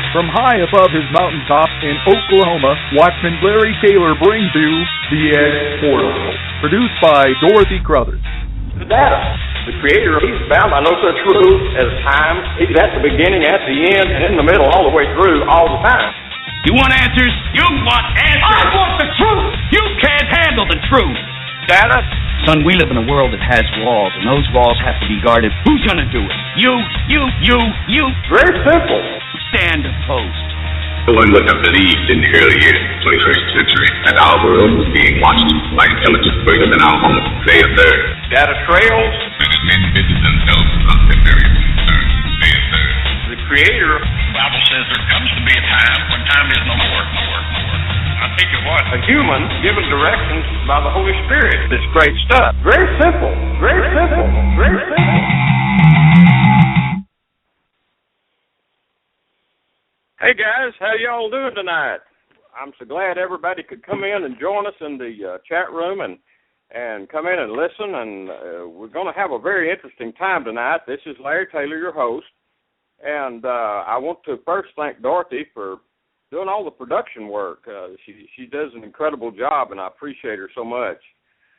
From high above his mountaintop in Oklahoma, Watchman Larry Taylor brings you The Edge Portal, produced by Dorothy Crothers. The data. The Creator, He's bound by no such rule as time. He's at the beginning, at the end, and in the middle, all the way through, all the time. You want answers? You want answers! I want the truth! You can't handle the truth! Data? Son, we live in a world that has walls, and those walls have to be guarded. Who's gonna do it? You. Very simple. Stand opposed. No one would have believed in the early years of the 21st century that our world was being watched by intelligence greater than our own. They observed. Data trails. But as men busied themselves about their various concerns, they observed. The Creator. The Bible says there comes to be a time when time is no more. I think it was. A human given directions by the Holy Spirit. This great stuff. Very simple. Very simple. Very simple. Hey guys, how y'all doing tonight? I'm so glad everybody could come in and join us in the chat room and come in and listen. And we're going to have a very interesting time tonight. This is Larry Taylor, your host. And I want to first thank Dorothy for doing all the production work. She does an incredible job, and I appreciate her so much.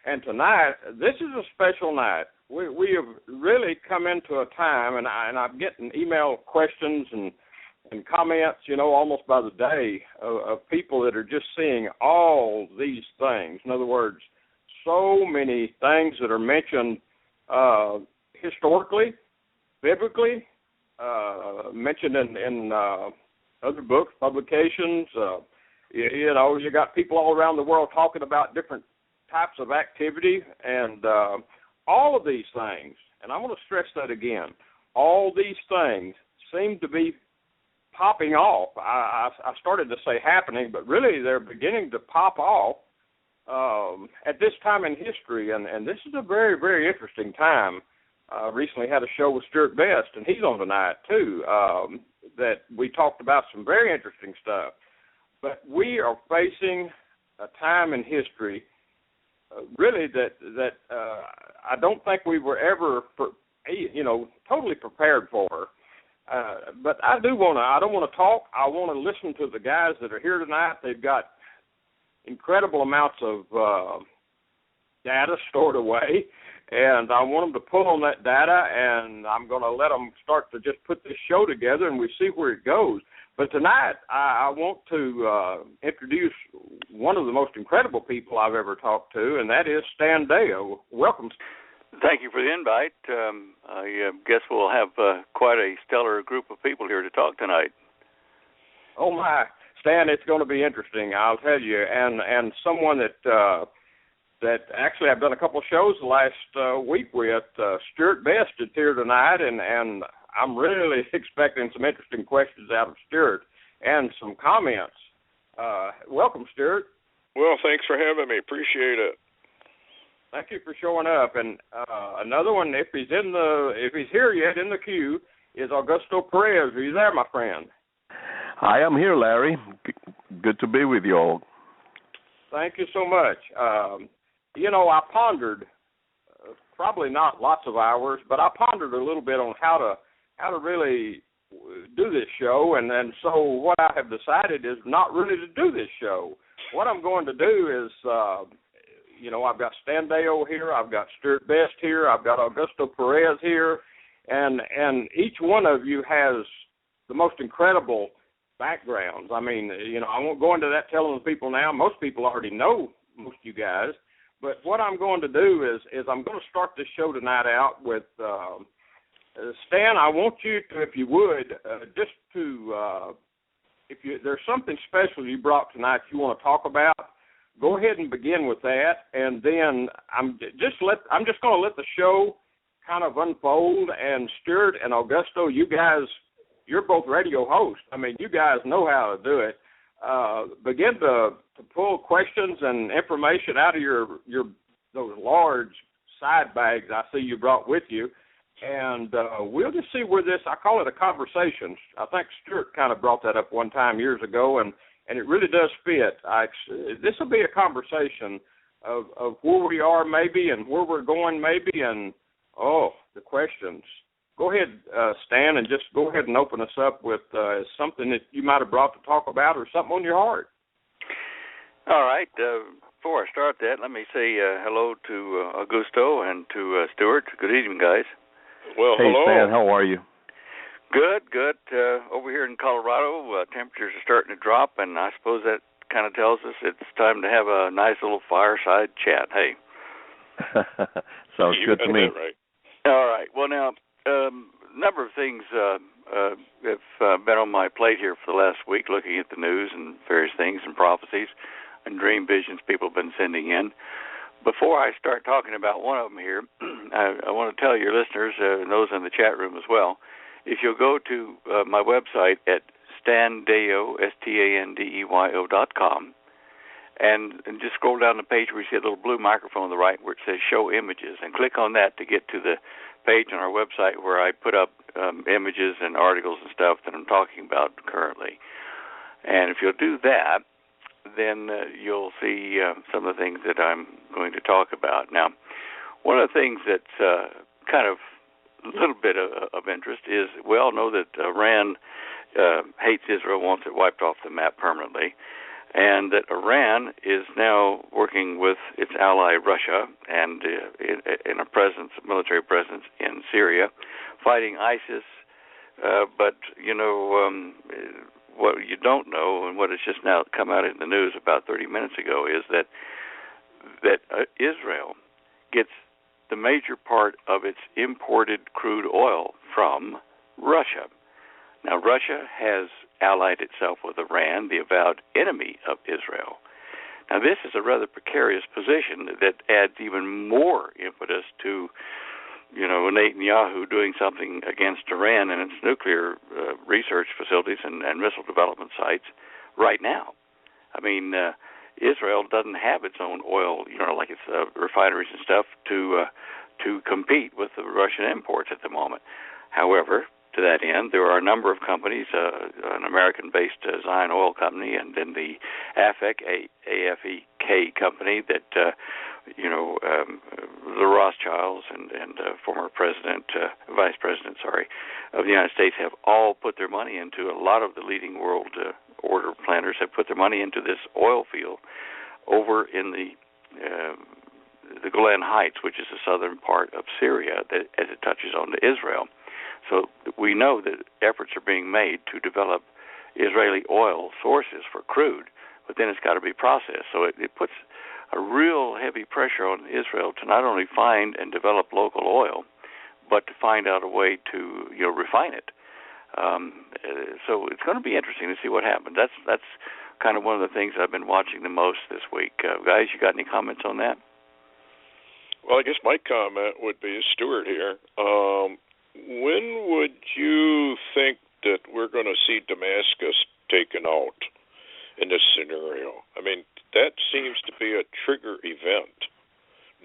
And tonight, this is a special night. We have really come into a time, and I'm getting email questions and comments, almost by the day of people that are just seeing all these things. In other words, so many things that are mentioned historically, biblically, mentioned in other books, publications. You got people all around the world talking about different types of activity, and all of these things, and I want to stress that again, all these things seem to be popping off. I started to say happening, but really they're beginning to pop off at this time in history, and this is a very, very interesting time. Recently had a show with Stewart, and he's on tonight too, that we talked about some very interesting stuff. But we are facing a time in history really that I don't think we were ever, totally prepared for. But I don't want to talk. I want to listen to the guys that are here tonight. They've got incredible amounts of data stored away, and I want them to pull on that data, and I'm going to let them start to just put this show together, and we see where it goes. But tonight, I want to introduce one of the most incredible people I've ever talked to, and that is Stan Deyo. Welcome. Thank you for the invite. I guess we'll have quite a stellar group of people here to talk tonight. Oh, my. Stan, it's going to be interesting, I'll tell you. And someone that actually I've done a couple of shows the last week with, Stewart Best is here tonight, and I'm really expecting some interesting questions out of Stewart and some comments. Welcome, Stewart. Well, thanks for having me. Appreciate it. Thank you for showing up. And another one, if he's here yet in the queue, is Augusto Perez. Are you there, my friend? I am here, Larry. Good to be with you all. Thank you so much. I pondered, probably not lots of hours, but I pondered a little bit on how to really do this show, and so what I have decided is not really to do this show. What I'm going to do is, I've got Stan Deyo here, I've got Stewart Best here, I've got Augusto Perez here, and each one of you has the most incredible backgrounds. I mean, I won't go into that telling the people now. Most people already know most of you guys. But what I'm going to do is I'm going to start this show tonight out with Stan. I want you to, if you would, there's something special you brought tonight you want to talk about, go ahead and begin with that, and then I'm just going to let the show kind of unfold. And Stewart and Augusto, you guys, you're both radio hosts. I mean, you guys know how to do it. Begin to pull questions and information out of those large side bags I see you brought with you, and we'll just see where I call it a conversation. I think Stewart kind of brought that up one time years ago, and it really does fit. This will be a conversation of where we are maybe and where we're going maybe, and the questions go ahead, Stan, and just go ahead and open us up with something that you might have brought to talk about or something on your heart. All right. Before I start that, let me say hello to Augusto and to Stewart. Good evening, guys. Well, Hey, hello. Stan, how are you? Good. Over here in Colorado, temperatures are starting to drop, and I suppose that kind of tells us it's time to have a nice little fireside chat. Hey. Sounds You good got to me. that right. All right. Well, now, a number of things have been on my plate here for the last week, looking at the news and various things and prophecies and dream visions people have been sending in. Before I start talking about one of them here, I want to tell your listeners, and those in the chat room as well, if you'll go to my website at standeyo, STANDEYO.com, and just scroll down the page where you see a little blue microphone on the right where it says Show Images, and click on that to get to the page on our website where I put up images and articles and stuff that I'm talking about currently. And if you'll do that, then you'll see some of the things that I'm going to talk about. Now, one of the things that's kind of a little bit of interest is we all know that Iran hates Israel, wants it wiped off the map permanently, and that Iran is now working with its ally Russia and in a military presence in Syria, fighting ISIS. But, what you don't know, and what has just now come out in the news about 30 minutes ago, is that Israel gets the major part of its imported crude oil from Russia. Now, Russia has allied itself with Iran, the avowed enemy of Israel. Now, this is a rather precarious position that adds even more impetus to Netanyahu doing something against Iran and its nuclear research facilities and missile development sites right now. I mean, Israel doesn't have its own oil, like its refineries and stuff to compete with the Russian imports at the moment. However, to that end, there are a number of companies, an American-based Zion Oil Company, and then the AFEK company that, the Rothschilds and former vice president, of the United States have all put their money into. A lot of the leading world order planners have put their money into this oil field over in the Golan Heights, which is the southern part of Syria, as it touches on to Israel. So we know that efforts are being made to develop Israeli oil sources for crude, but then it's got to be processed. So it puts a real heavy pressure on Israel to not only find and develop local oil, but to find out a way to refine it. So it's going to be interesting to see what happens. That's kind of one of the things I've been watching the most this week. Guys, you got any comments on that? Well, I guess my comment would be, Stewart here, when would you think that we're going to see Damascus taken out in this scenario? I mean, that seems to be a trigger event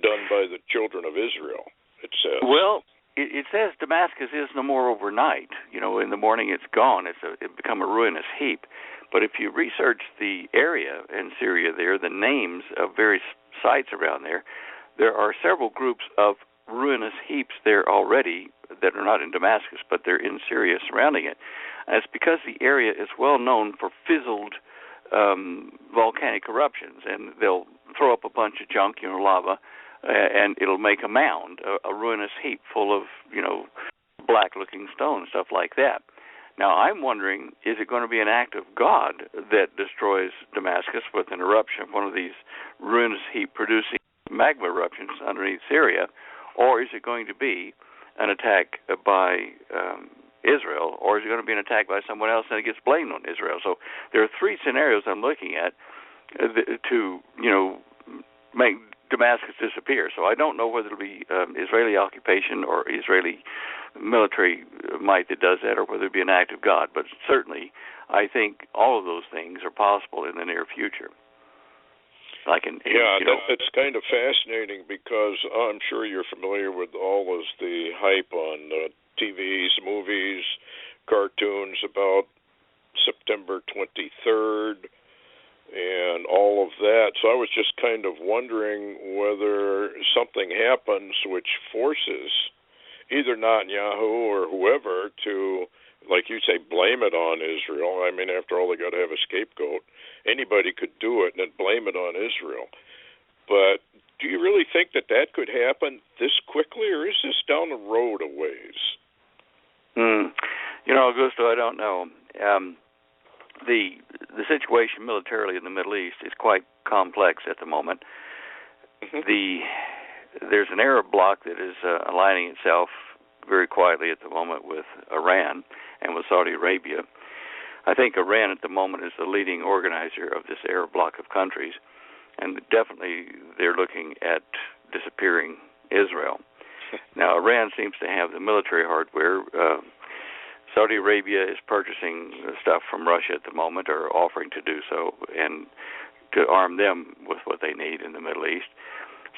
done by the children of Israel, it says. Well, it says Damascus is no more overnight. In the morning it's gone. It's become a ruinous heap. But if you research the area in Syria there, the names of various sites around there are several groups of ruinous heaps there already that are not in Damascus, but they're in Syria surrounding it. And it's because the area is well known for fizzled volcanic eruptions, and they'll throw up a bunch of junk, lava, and it'll make a mound, a ruinous heap full of, black-looking stone, stuff like that. Now, I'm wondering, is it going to be an act of God that destroys Damascus with an eruption of one of these ruinous heap-producing magma eruptions underneath Syria, or is it going to be an attack by Israel, or is it going to be an attack by someone else and it gets blamed on Israel? So there are three scenarios I'm looking at to, make Damascus disappear. So I don't know whether it'll be Israeli occupation or Israeli military might that does that, or whether it be an act of God. But certainly, I think all of those things are possible in the near future. It's kind of fascinating because I'm sure you're familiar with all of the hype on TVs, movies, cartoons about September 23rd and all of that. So I was just kind of wondering whether something happens which forces either Netanyahu or whoever to, like you say, blame it on Israel. I mean, after all, they got to have a scapegoat. Anybody could do it and then blame it on Israel. But do you really think that could happen this quickly, or is this down the road a ways? Augusto, I don't know. The situation militarily in the Middle East is quite complex at the moment. There's an Arab bloc that is aligning itself very quietly at the moment with Iran and with Saudi Arabia. I think Iran at the moment is the leading organizer of this Arab bloc of countries, and definitely they're looking at disappearing Israel. Now, Iran seems to have the military hardware. Saudi Arabia is purchasing stuff from Russia at the moment, or offering to do so, and to arm them with what they need in the Middle East.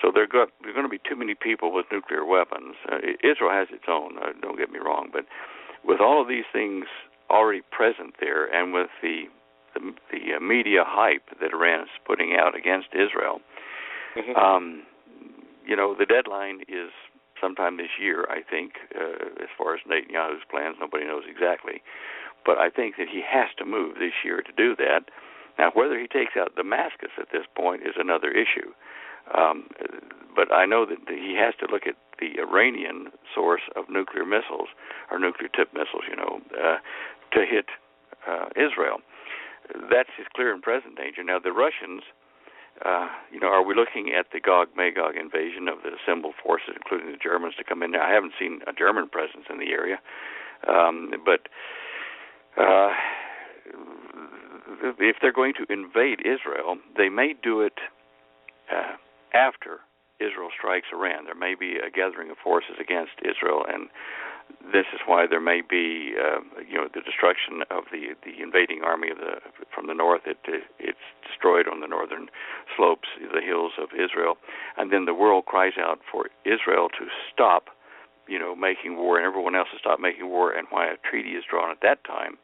So there are going to be too many people with nuclear weapons. Israel has its own, don't get me wrong, but with all of these things already present there, and with the media hype that Iran is putting out against Israel, the deadline is sometime this year, I think, as far as Netanyahu's plans. Nobody knows exactly. But I think that he has to move this year to do that. Now, whether he takes out Damascus at this point is another issue. But I know that he has to look at the Iranian source of nuclear missiles, or nuclear-tipped missiles, to hit Israel. That's his clear and present danger. Now, the Russians, are we looking at the Gog-Magog invasion of the symbol forces, including the Germans, to come in there? I haven't seen a German presence in the area. But if they're going to invade Israel, they may do it after Israel strikes Iran. There may be a gathering of forces against Israel, and this is why there may be, the destruction of the invading army from the north. It's destroyed on the northern slopes, the hills of Israel, and then the world cries out for Israel to stop, making war, and everyone else to stop making war, and why a treaty is drawn at that time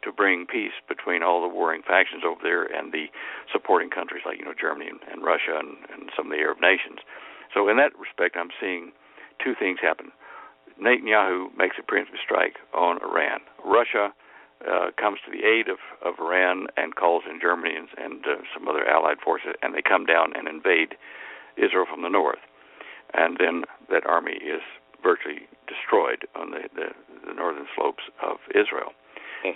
to bring peace between all the warring factions over there and the supporting countries like Germany and Russia and some of the Arab nations. So in that respect, I'm seeing two things happen. Netanyahu makes a preemptive strike on Iran. Russia comes to the aid of Iran and calls in Germany and some other allied forces, and they come down and invade Israel from the north. And then that army is virtually destroyed on the northern slopes of Israel.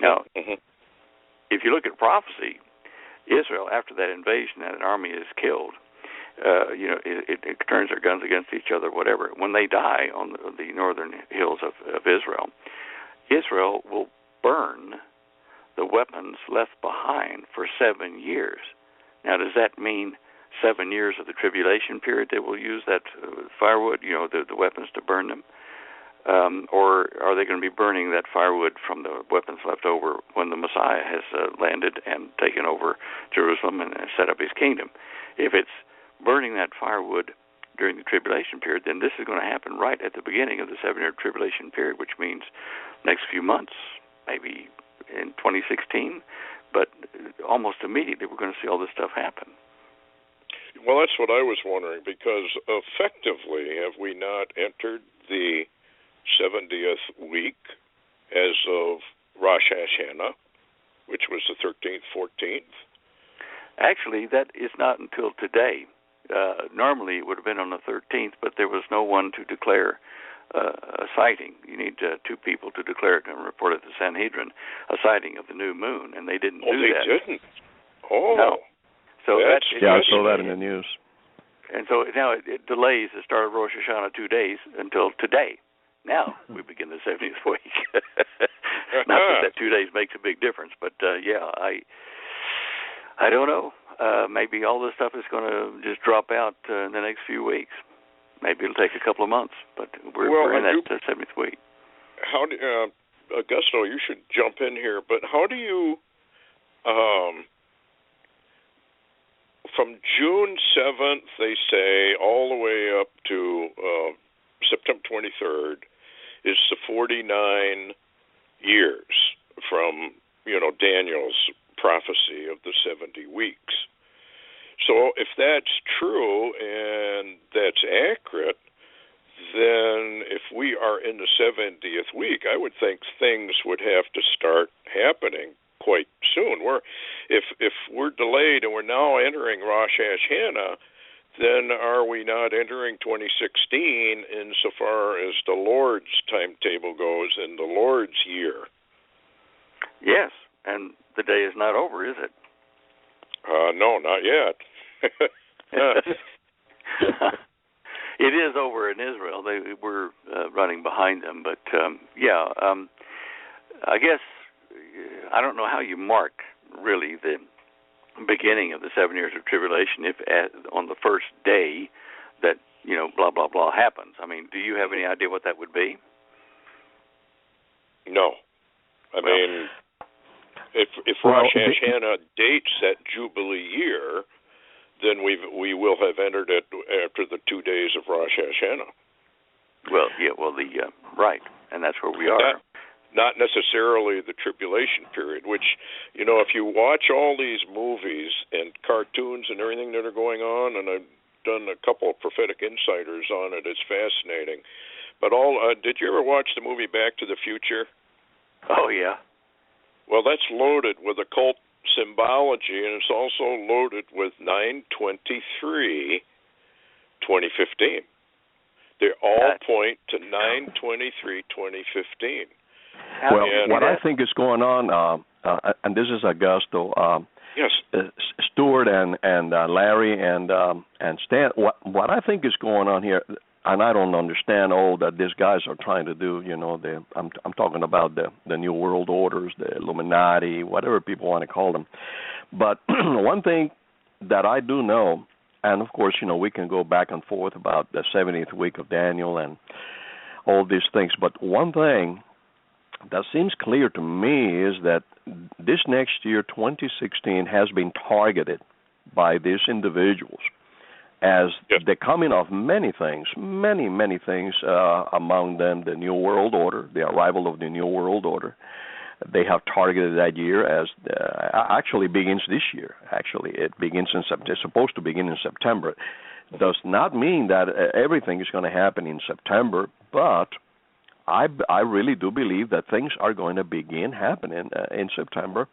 Now, if you look at prophecy, Israel, after that invasion and an army is killed, it turns their guns against each other, whatever. When they die on the northern hills of Israel, Israel will burn the weapons left behind for 7 years. Now, does that mean 7 years of the tribulation period they will use that firewood, the weapons to burn them? Or are they going to be burning that firewood from the weapons left over when the Messiah has landed and taken over Jerusalem and set up his kingdom? If it's burning that firewood during the tribulation period, then this is going to happen right at the beginning of the 7-year tribulation period, which means next few months, maybe in 2016, but almost immediately we're going to see all this stuff happen. Well, that's what I was wondering, because effectively, have we not entered the 70th week as of Rosh Hashanah, which was the 13th, 14th? Actually, that is not until today. Normally it would have been on the 13th, but there was no one to declare a sighting. You need two people to declare it and report it to Sanhedrin, a sighting of the new moon, and they didn't do that. Oh, they didn't? Oh. No. So I saw that in the news. And so now it delays the start of Rosh Hashanah 2 days until today. Now we begin the 70th week. Not that 2 days makes a big difference, but I don't know. Maybe all this stuff is going to just drop out in the next few weeks. Maybe it'll take a couple of months, but we're in that 70th week. How do Augusto, you should jump in here, but how do you, from June 7th, they say, all the way up to September 23rd, is the 49 years from, Daniel's prophecy of the 70 weeks. So if that's true and that's accurate, then if we are in the 70th week, I would think things would have to start happening quite soon. If we're delayed and we're now entering Rosh Hashanah, then are we not entering 2016 insofar as the Lord's timetable goes in the Lord's year? Yes, and the day is not over, is it? No, not yet. It is over in Israel. We're running behind them, but I guess I don't know how you mark really the beginning of the 7 years of tribulation if on the first day that blah blah blah happens. I mean, do you have any idea what that would be? No, I mean, if Rosh Hashanah dates that Jubilee year, then we will have entered it after the 2 days of Rosh Hashanah. Well, right, and that's where we are. Not necessarily the tribulation period, which, if you watch all these movies and cartoons and everything that are going on, and I've done a couple of prophetic insiders on it, it's fascinating. But did you ever watch the movie Back to the Future? Oh, yeah. Well, that's loaded with occult symbology, and it's also loaded with 9/23/2015. They all point to 9/23/2015. Well, what I think is going on, and this is Augusto. Yes. Stewart and Larry and Stan. What I think is going on here, and I don't understand all that these guys are trying to do. I'm talking about the New World Orders, the Illuminati, whatever people want to call them. But one thing that I do know, and of course, we can go back and forth about the 70th week of Daniel and all these things. But one thing that seems clear to me is that this next year, 2016, has been targeted by these individuals as the coming of many things, many things, among them the New World Order, the arrival of the New World Order. They have targeted that year as actually begins this year. Actually, it begins in September. It's supposed to begin in September. It does not mean that everything is going to happen in September, but I really do believe that things are going to begin happening in September,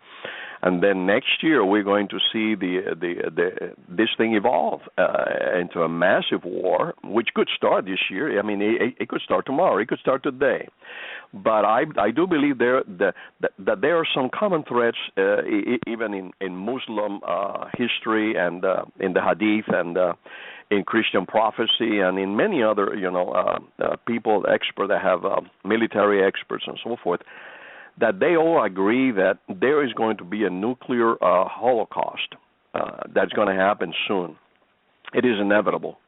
and then next year we're going to see this thing evolve into a massive war, which could start this year. I mean, it could start tomorrow. It could start today. But I do believe that there are some common threads even in Muslim history and in the Hadith and in Christian prophecy and in many other people, experts that have military experts and so forth, that they all agree that there is going to be a nuclear holocaust that's going to happen soon. It is inevitable.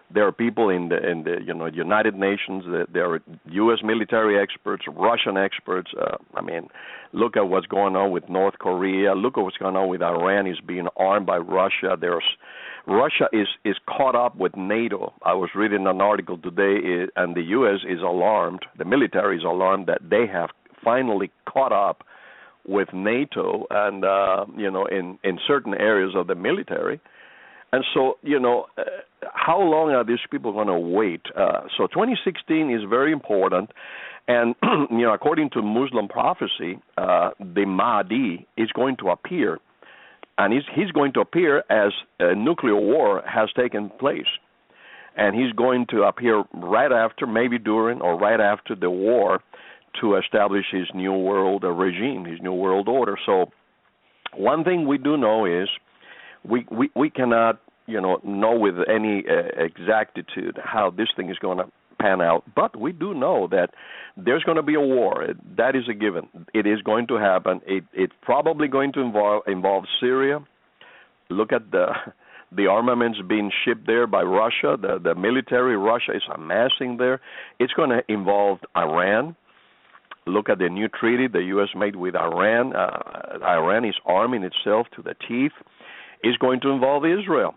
There are people in the United Nations. There are U.S. military experts, Russian experts. Look at what's going on with North Korea. Look at what's going on with Iran. Is being armed by Russia. Russia is caught up with NATO. I was reading an article today, and the U.S. is alarmed. The military is alarmed that they have finally caught up with NATO, and in certain areas of the military. And so, how long are these people going to wait? So 2016 is very important. And, according to Muslim prophecy, the Mahdi is going to appear. And he's going to appear as a nuclear war has taken place. And he's going to appear right after, maybe during or right after the war to establish his new world regime, his new world order. So one thing we do know is we cannot, know with any exactitude how this thing is going to pan out. But we do know that there's going to be a war. That is a given. It is going to happen. It's probably going to involve Syria. Look at the armaments being shipped there by Russia. The military Russia is amassing there. It's going to involve Iran. Look at the new treaty the U.S. made with Iran. Iran is arming itself to the teeth. It's going to involve Israel.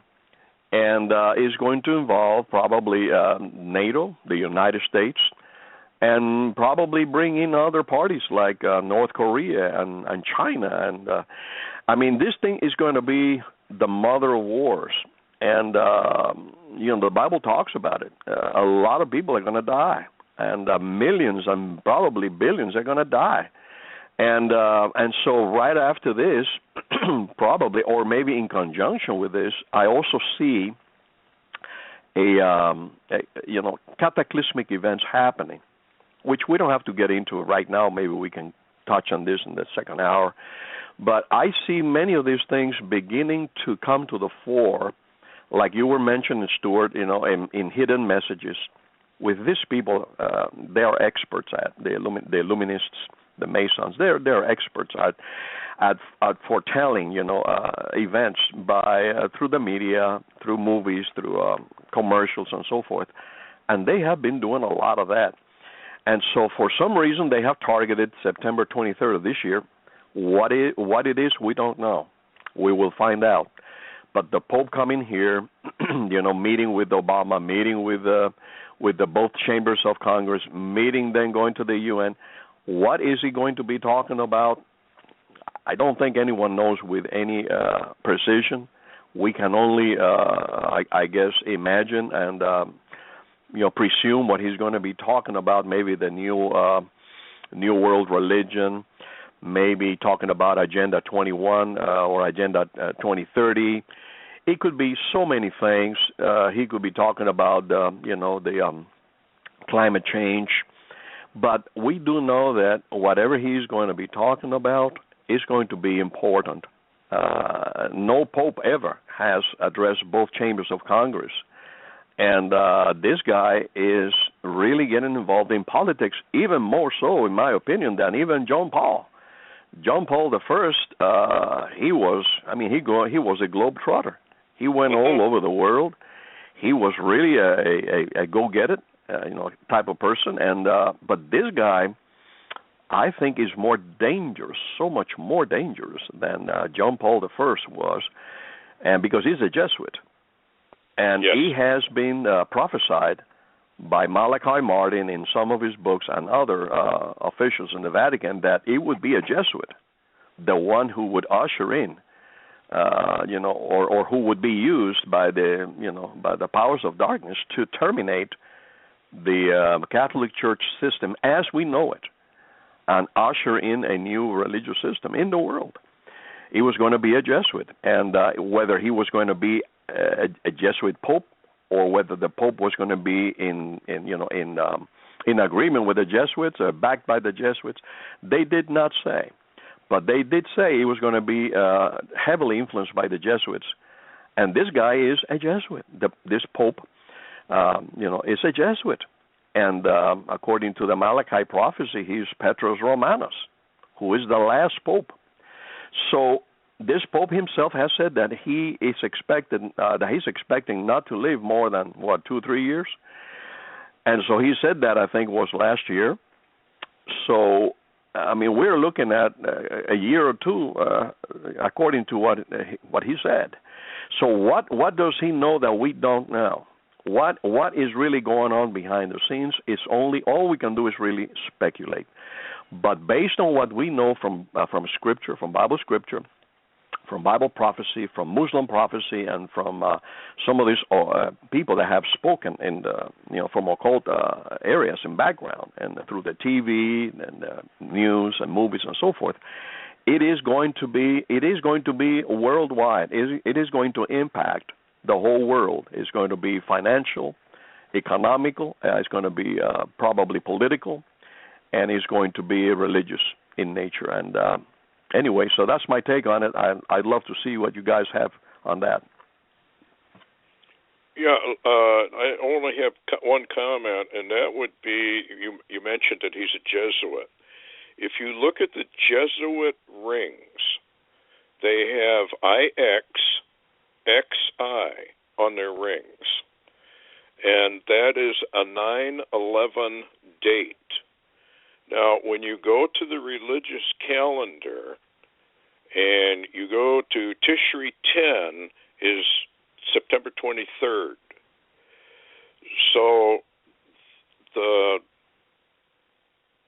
And is going to involve probably NATO, the United States, and probably bring in other parties like North Korea and China. And this thing is going to be the mother of wars. And, the Bible talks about it. A lot of people are going to die, and millions and probably billions are going to die. And so right after this, probably, or maybe in conjunction with this, I also see cataclysmic events happening, which we don't have to get into right now. Maybe we can touch on this in the second hour. But I see many of these things beginning to come to the fore, like you were mentioning, Stewart, in hidden messages. With these people, they are experts at the Illuminists, the Masons. They're experts at foretelling, events through the media, through movies, through commercials, and so forth. And they have been doing a lot of that. And so, for some reason, they have targeted September 23rd of this year. What it is, we don't know. We will find out. But the Pope coming here, meeting with Obama, meeting with the both chambers of Congress, meeting, then going to the UN. What is he going to be talking about? I don't think anyone knows with any precision. We can only, I guess, imagine and presume what he's going to be talking about. Maybe the new world religion. Maybe talking about Agenda 21 or Agenda 2030. It could be so many things. He could be talking about, the climate change. But we do know that whatever he's going to be talking about is going to be important. No pope ever has addressed both chambers of Congress. And this guy is really getting involved in politics, even more so, in my opinion, than even John Paul. John Paul I, he was a globetrotter. He went all over the world. He was really a go-get-it, type of person. And but this guy, I think, is more dangerous, so much more dangerous than John Paul I was, and because he's a Jesuit, and he has been prophesied by Malachi Martin in some of his books and other officials in the Vatican that it would be a Jesuit, the one who would usher in, or who would be used by the powers of darkness to terminate the Catholic Church system as we know it, and usher in a new religious system in the world. He was going to be a Jesuit, and whether he was going to be a Jesuit pope, or whether the Pope was going to be in agreement with the Jesuits or backed by the Jesuits, they did not say. But they did say he was going to be heavily influenced by the Jesuits. And this guy is a Jesuit. This Pope, is a Jesuit. And according to the Malachi prophecy, he's Petrus Romanus, who is the last Pope. So this Pope himself has said that he is expecting not to live more than 2-3 years, and so he said that, I think, was last year. So we're looking at a year or two, according to what he said. So what does he know that we don't know? What is really going on behind the scenes? It's all we can do is really speculate. But based on what we know from Scripture, from Bible Scripture, from Bible prophecy, from Muslim prophecy, and from some of these people that have spoken in from occult areas and background, and through the TV and news and movies and so forth, it is going to be worldwide. It is going to impact the whole world. It's going to be financial, economical. It's going to be probably political, and it's going to be religious in nature. And anyway, so that's my take on it. I'd love to see what you guys have on that. Yeah, I only have one comment, and that would be, you mentioned that he's a Jesuit. If you look at the Jesuit rings, they have IX, XI on their rings, and that is a 9/11 date. Now, when you go to the religious calendar and you go to Tishri 10 is September 23rd. So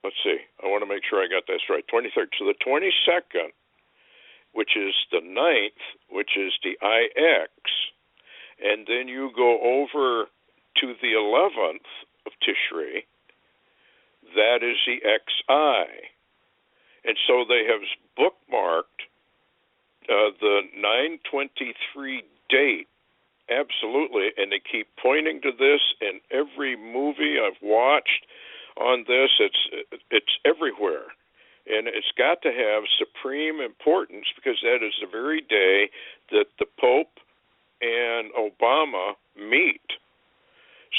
let's see, I want to make sure I got this right. 23rd. So the 22nd, which is the 9th, which is the IX, and then you go over to the 11th of Tishrei, that is the XI. And so they have bookmarked the 9/23 date, absolutely, and they keep pointing to this in every movie I've watched on this. It's everywhere. And it's got to have supreme importance because that is the very day that the Pope and Obama meet.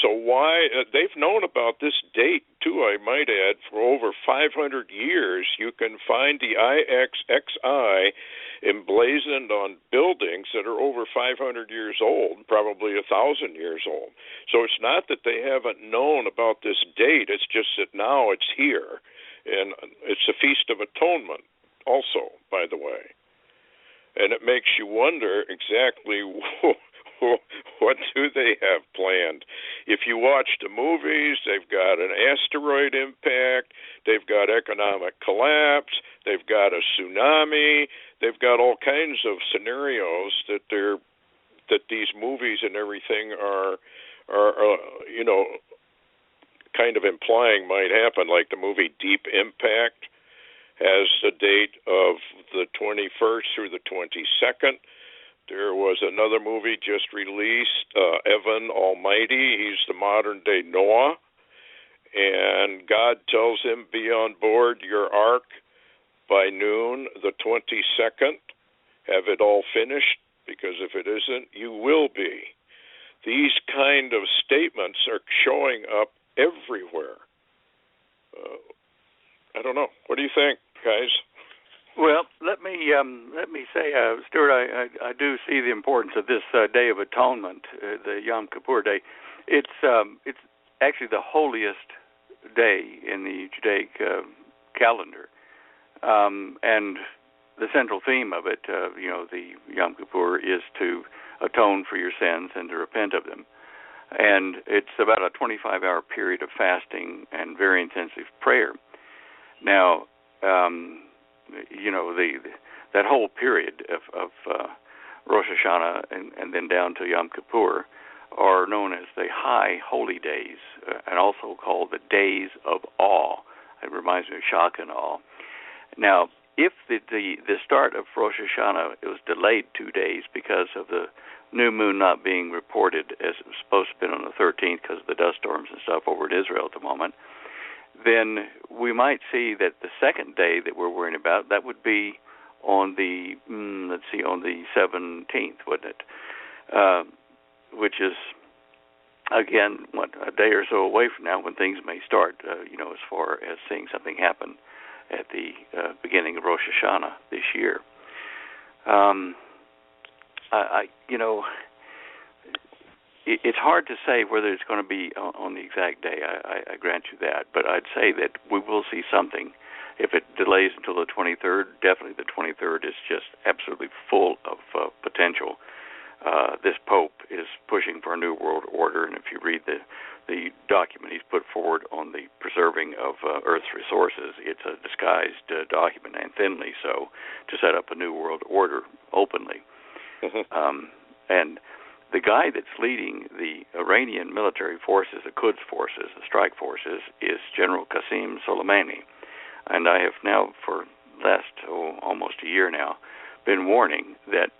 So why they've known about this date too, I might add, for over 500 years. You can find the IXXI emblazoned on buildings that are over 500 years old, probably 1,000 years old. So it's not that they haven't known about this date, it's just that now it's here. And it's a Feast of Atonement also, by the way. And it makes you wonder exactly what do they have planned. If you watch the movies, they've got an asteroid impact, they've got economic collapse, they've got a tsunami, they've got all kinds of scenarios that these movies and everything are kind of implying might happen, like the movie Deep Impact has the date of the 21st through the 22nd. There was another movie just released, Evan Almighty. He's the modern-day Noah. And God tells him, be on board your ark by noon the 22nd. Have it all finished, because if it isn't, you will be. These kind of statements are showing up everywhere. I don't know. What do you think, guys? Well, let me say, Stewart, I do see the importance of this Day of Atonement, the Yom Kippur Day. It's actually the holiest day in the Judaic calendar, and the central theme of it, the Yom Kippur, is to atone for your sins and to repent of them. And it's about a 25-hour period of fasting and very intensive prayer. Now, that whole period of Rosh Hashanah and then down to Yom Kippur are known as the High Holy Days, and also called the Days of Awe. It reminds me of shock and awe. Now, if the start of Rosh Hashanah was delayed 2 days because of the new moon not being reported as it was supposed to have been on the 13th because of the dust storms and stuff over in Israel at the moment, then we might see that the second day that we're worrying about, that would be on the, on the 17th, wouldn't it? Which is, again, a day or so away from now when things may start, as far as seeing something happen at the beginning of Rosh Hashanah this year. It's hard to say whether it's going to be on the exact day. I grant you that, but I'd say that we will see something. If it delays until the 23rd, definitely the 23rd is just absolutely full of potential. This Pope is pushing for a new world order, and if you read the document he's put forward on the preserving of Earth's resources, it's a disguised document, and thinly so, to set up a new world order openly. And the guy that's leading the Iranian military forces, the Quds forces, the strike forces, is General Qasem Soleimani. And I have now, for last almost a year now, been warning that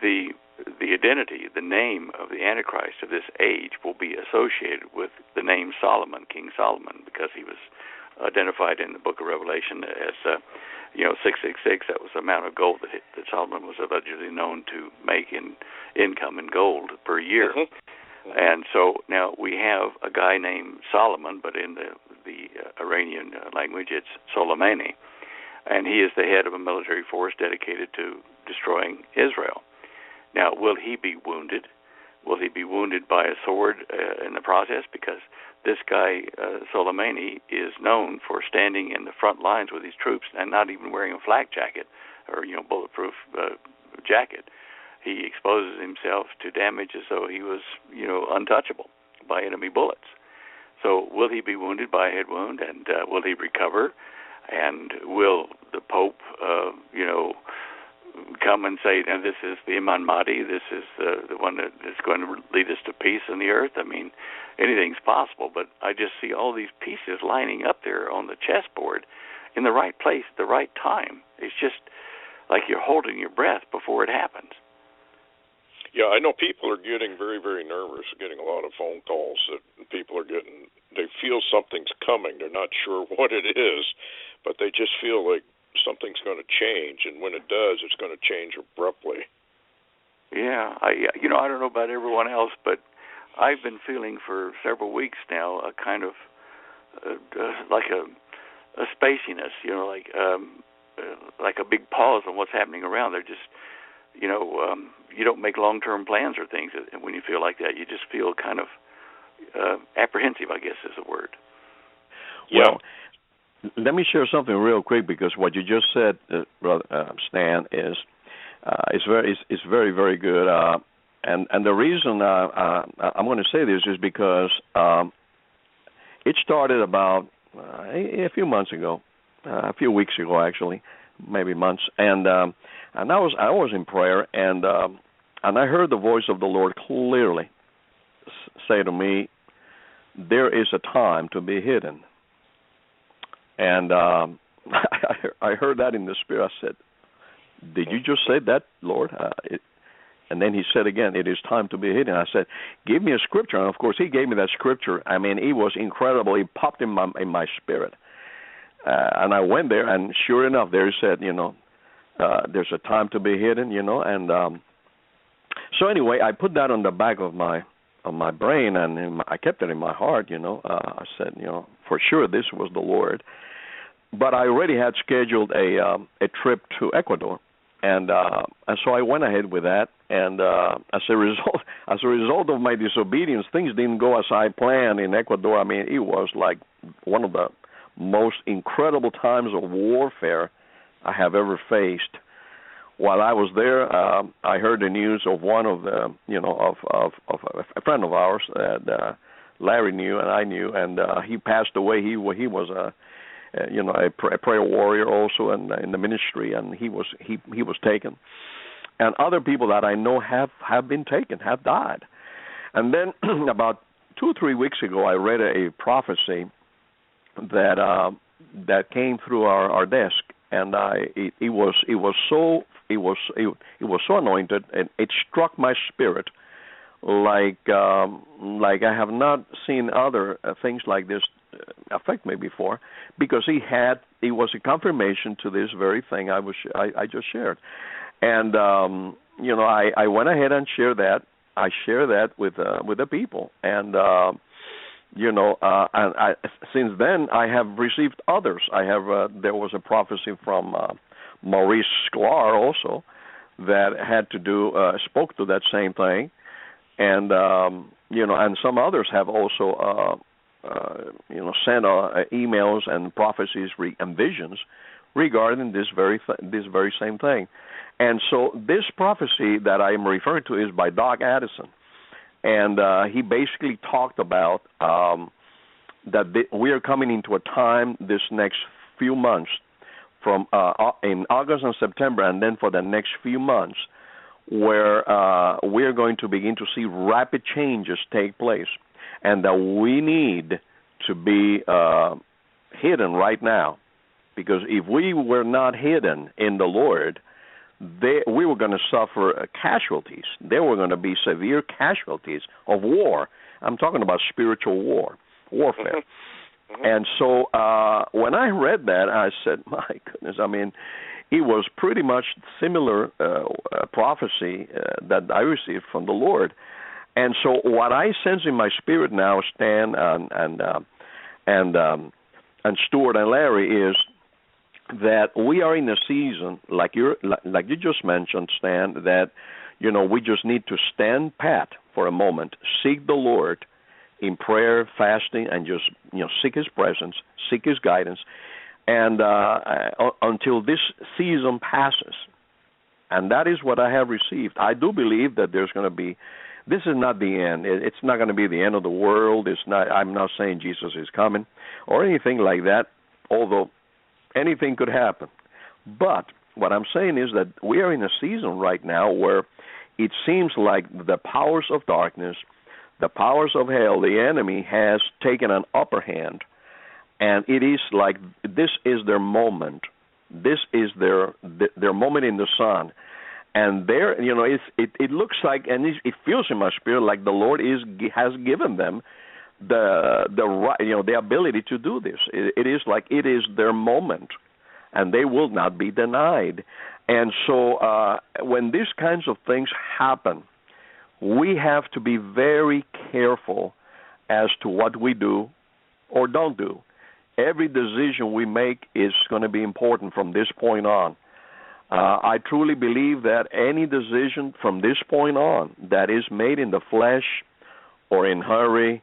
the identity, the name of the Antichrist of this age will be associated with the name Solomon, King Solomon, because he was identified in the book of Revelation as 666. That was the amount of gold that Solomon was allegedly known to make in income in gold per year. And so now we have a guy named Solomon, but in the Iranian language it's Soleimani, and he is the head of a military force dedicated to destroying Israel. Now, will he be wounded? Will he be wounded by a sword in the process? Because this guy, Soleimani, is known for standing in the front lines with his troops and not even wearing a flak jacket or, bulletproof jacket. He exposes himself to damage as though he was, untouchable by enemy bullets. So will he be wounded by a head wound, and will he recover? And will the Pope, come and say, now, this is the Imam Mahdi, this is the one that is going to lead us to peace on the earth. I mean, anything's possible, but I just see all these pieces lining up there on the chessboard in the right place at the right time. It's just like you're holding your breath before it happens. Yeah, I know people are getting very, very nervous, getting a lot of phone calls that people are getting, they feel something's coming. They're not sure what it is, but they just feel like something's going to change, and when it does, it's going to change abruptly. Yeah, I don't know about everyone else, but I've been feeling for several weeks now a kind of like a spaciness, like a big pause on what's happening around. They're just, you don't make long-term plans or things when you feel like that. You just feel kind of apprehensive, I guess is the word. Well, let me share something real quick, because what you just said, brother Stan, is very, very good. And the reason I'm going to say this is because it started about a few months ago, a few weeks ago actually, maybe months, and I was in prayer, and I heard the voice of the Lord clearly say to me, "There is a time to be hidden." And I heard that in the spirit. I said, "Did you just say that, Lord?" And then he said again, "It is time to be hidden." I said, "Give me a scripture." And of course, he gave me that scripture. I mean, it was incredible. It popped in my spirit. And I went there, and sure enough, there he said, there's a time to be hidden, and so anyway, I put that on the back of my brain, and I kept it in my heart, I said, for sure this was the Lord. But I already had scheduled a trip to Ecuador, and so I went ahead with that, and as a result of my disobedience, things didn't go as I planned in Ecuador. I mean, it was like one of the most incredible times of warfare I have ever faced. While I was there, I heard the news of one of the, of a friend of ours that Larry knew and I knew, and he passed away. He was a prayer warrior also in the ministry, and he was taken. And other people that I know have been taken, have died. And then about 2 or 3 weeks ago, I read a prophecy that came through our desk, and it was so anointed, and it struck my spirit like I have not seen other things like this affect me before, because it was a confirmation to this very thing I just shared, and I went ahead and shared that. I share that with the people, and since then I have received others. I have there was a prophecy from Maurice Sklar also that had to do spoke to that same thing, and and some others have also sent emails and prophecies and visions regarding this very same thing. And so this prophecy that I am referring to is by Doc Addison. And he basically talked about that we are coming into a time this next few months, from in August and September, and then for the next few months, where we are going to begin to see rapid changes take place, and that we need to be hidden right now, because if we were not hidden in the Lord, we were going to suffer casualties. There were going to be severe casualties of war. I'm talking about spiritual warfare. And so when I read that, I said, my goodness, I mean, it was pretty much similar prophecy that I received from the Lord. And so what I sense in my spirit now, Stan and Stewart and Larry, is that we are in a season, like you just mentioned, Stan, that we just need to stand pat for a moment, seek the Lord in prayer, fasting, and just seek His presence, seek His guidance, and until this season passes. And that is what I have received. I do believe that there's going to be. This is not the end. It's not going to be the end of the world. It's not. I'm not saying Jesus is coming or anything like that, although anything could happen. But what I'm saying is that we are in a season right now where it seems like the powers of darkness, the powers of hell, the enemy has taken an upper hand, and it is like this is their moment. This is their moment in the sun, and there, it looks like, and it feels in my spirit like the Lord has given them the ability to do this. It is like it is their moment, and they will not be denied. And so when these kinds of things happen, we have to be very careful as to what we do or don't do. Every decision we make is going to be important from this point on. I truly believe that any decision from this point on that is made in the flesh or in hurry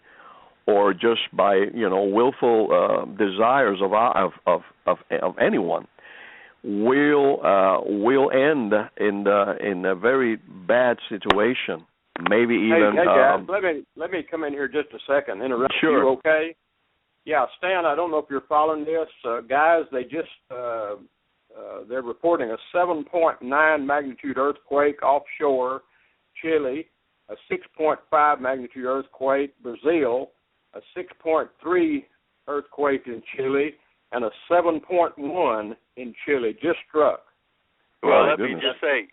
or just by willful desires of anyone will end in a very bad situation. Maybe even. Hey guys, let me come in here just a second. Interrupt sure. You, okay? Yeah, Stan. I don't know if you're following this, guys. They just they're reporting a 7.9 magnitude earthquake offshore Chile, a 6.5 magnitude earthquake Brazil, a 6.3 earthquake in Chile, and a 7.1 in Chile just struck. Well, let me just say,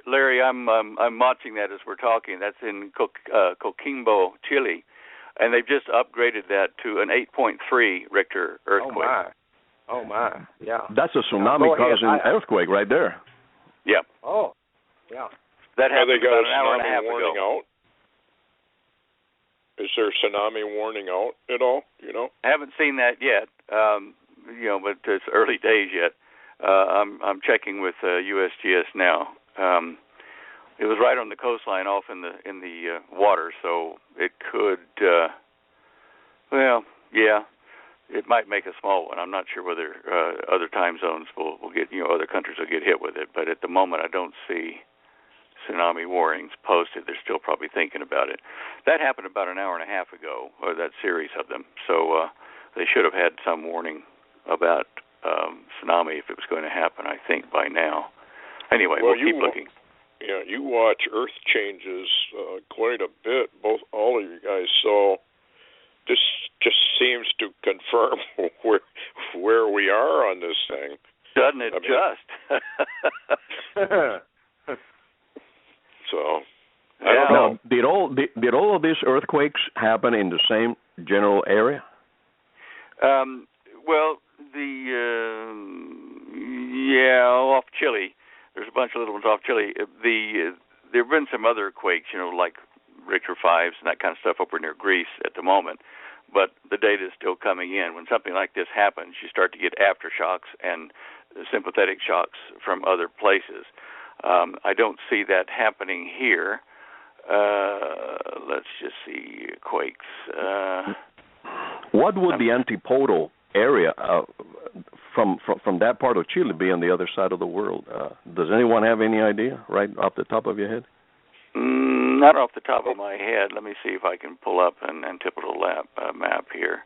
Larry, I'm watching that as we're talking. That's in Coquimbo, Chile, and they've just upgraded that to an 8.3 Richter earthquake. Oh my, yeah. That's a tsunami-causing earthquake right there. Yeah. Oh, yeah. That happened about an hour and a half warning ago. Out? Is there tsunami warning out at all? I haven't seen that yet. But it's early days yet. I'm checking with USGS now. It was right on the coastline, off in the water, so it could. It might make a small one. I'm not sure whether other time zones will get, other countries will get hit with it. But at the moment, I don't see tsunami warnings posted. They're still probably thinking about it. That happened about an hour and a half ago, or that series of them. So they should have had some warning about tsunami if it was going to happen, I think, by now. Anyway, we'll keep looking. Yeah, you watch Earth changes quite a bit, all of you guys. So this just seems to confirm where we are on this thing. Doesn't it So, I don't know. Now, did all of these earthquakes happen in the same general area? Well, off Chile. There's a bunch of little ones off Chile. There have been some other quakes, like Richter 5s and that kind of stuff over near Greece at the moment. But the data is still coming in. When something like this happens, you start to get aftershocks and sympathetic shocks from other places. I don't see that happening here. Let's just see, quakes. What would the antipodal area from that part of Chile be on the other side of the world? Does anyone have any idea right off the top of your head? Not off the top of my head. Let me see if I can pull up an antipodal map here.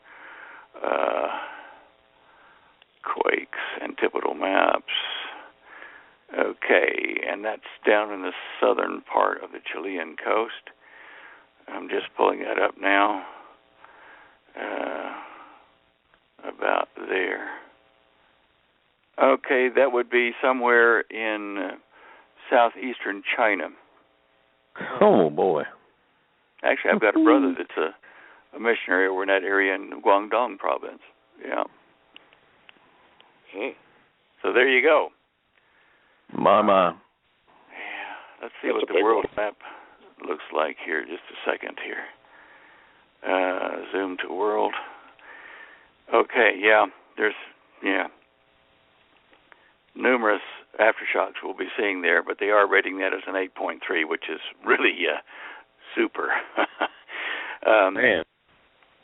Quakes, antipodal maps. Okay, and that's down in the southern part of the Chilean coast. I'm just pulling that up now. About there. Okay, that would be somewhere in southeastern China. Oh, boy. Actually, I've got a brother that's a missionary over in that area in Guangdong province. Yeah. So there you go. My. Yeah. Let's see what the world map looks like here. Just a second here. Zoom to world. Okay, yeah. There's, numerous aftershocks we'll be seeing there, but they are rating that as an 8.3, which is really super. Man.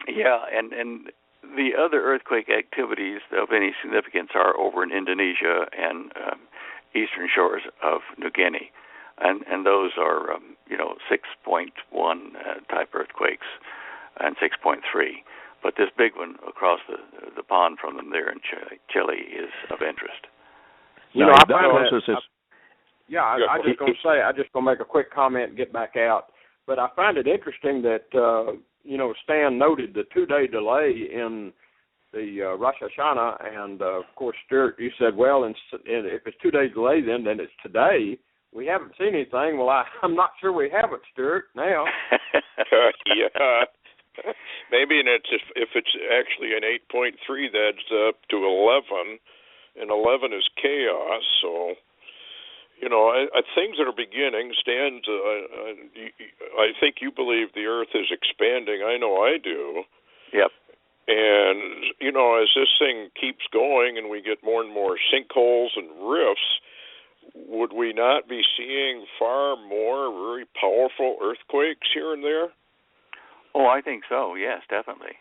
Yeah, and the other earthquake activities of any significance are over in Indonesia and eastern shores of New Guinea, and those are 6.1 type earthquakes and 6.3. But this big one across the pond from them there in Chile is of interest. know, if I that find process that, is... I just going to say, I just going to make a quick comment and get back out. But I find it interesting that, Stan noted the 2-day delay in the Rosh Hashanah, and, of course, Stewart, you said, well, and if it's 2 days delay, then it's today. We haven't seen anything. Well, I'm not sure we haven't, Stewart, now. Yeah. Maybe if it's actually an 8.3, that's up to 11, and 11 is chaos, so... things that are beginning. Stan, I think you believe the Earth is expanding. I know I do. Yep. And, as this thing keeps going and we get more and more sinkholes and rifts, would we not be seeing far more very powerful earthquakes here and there? Oh, I think so. Yes, definitely.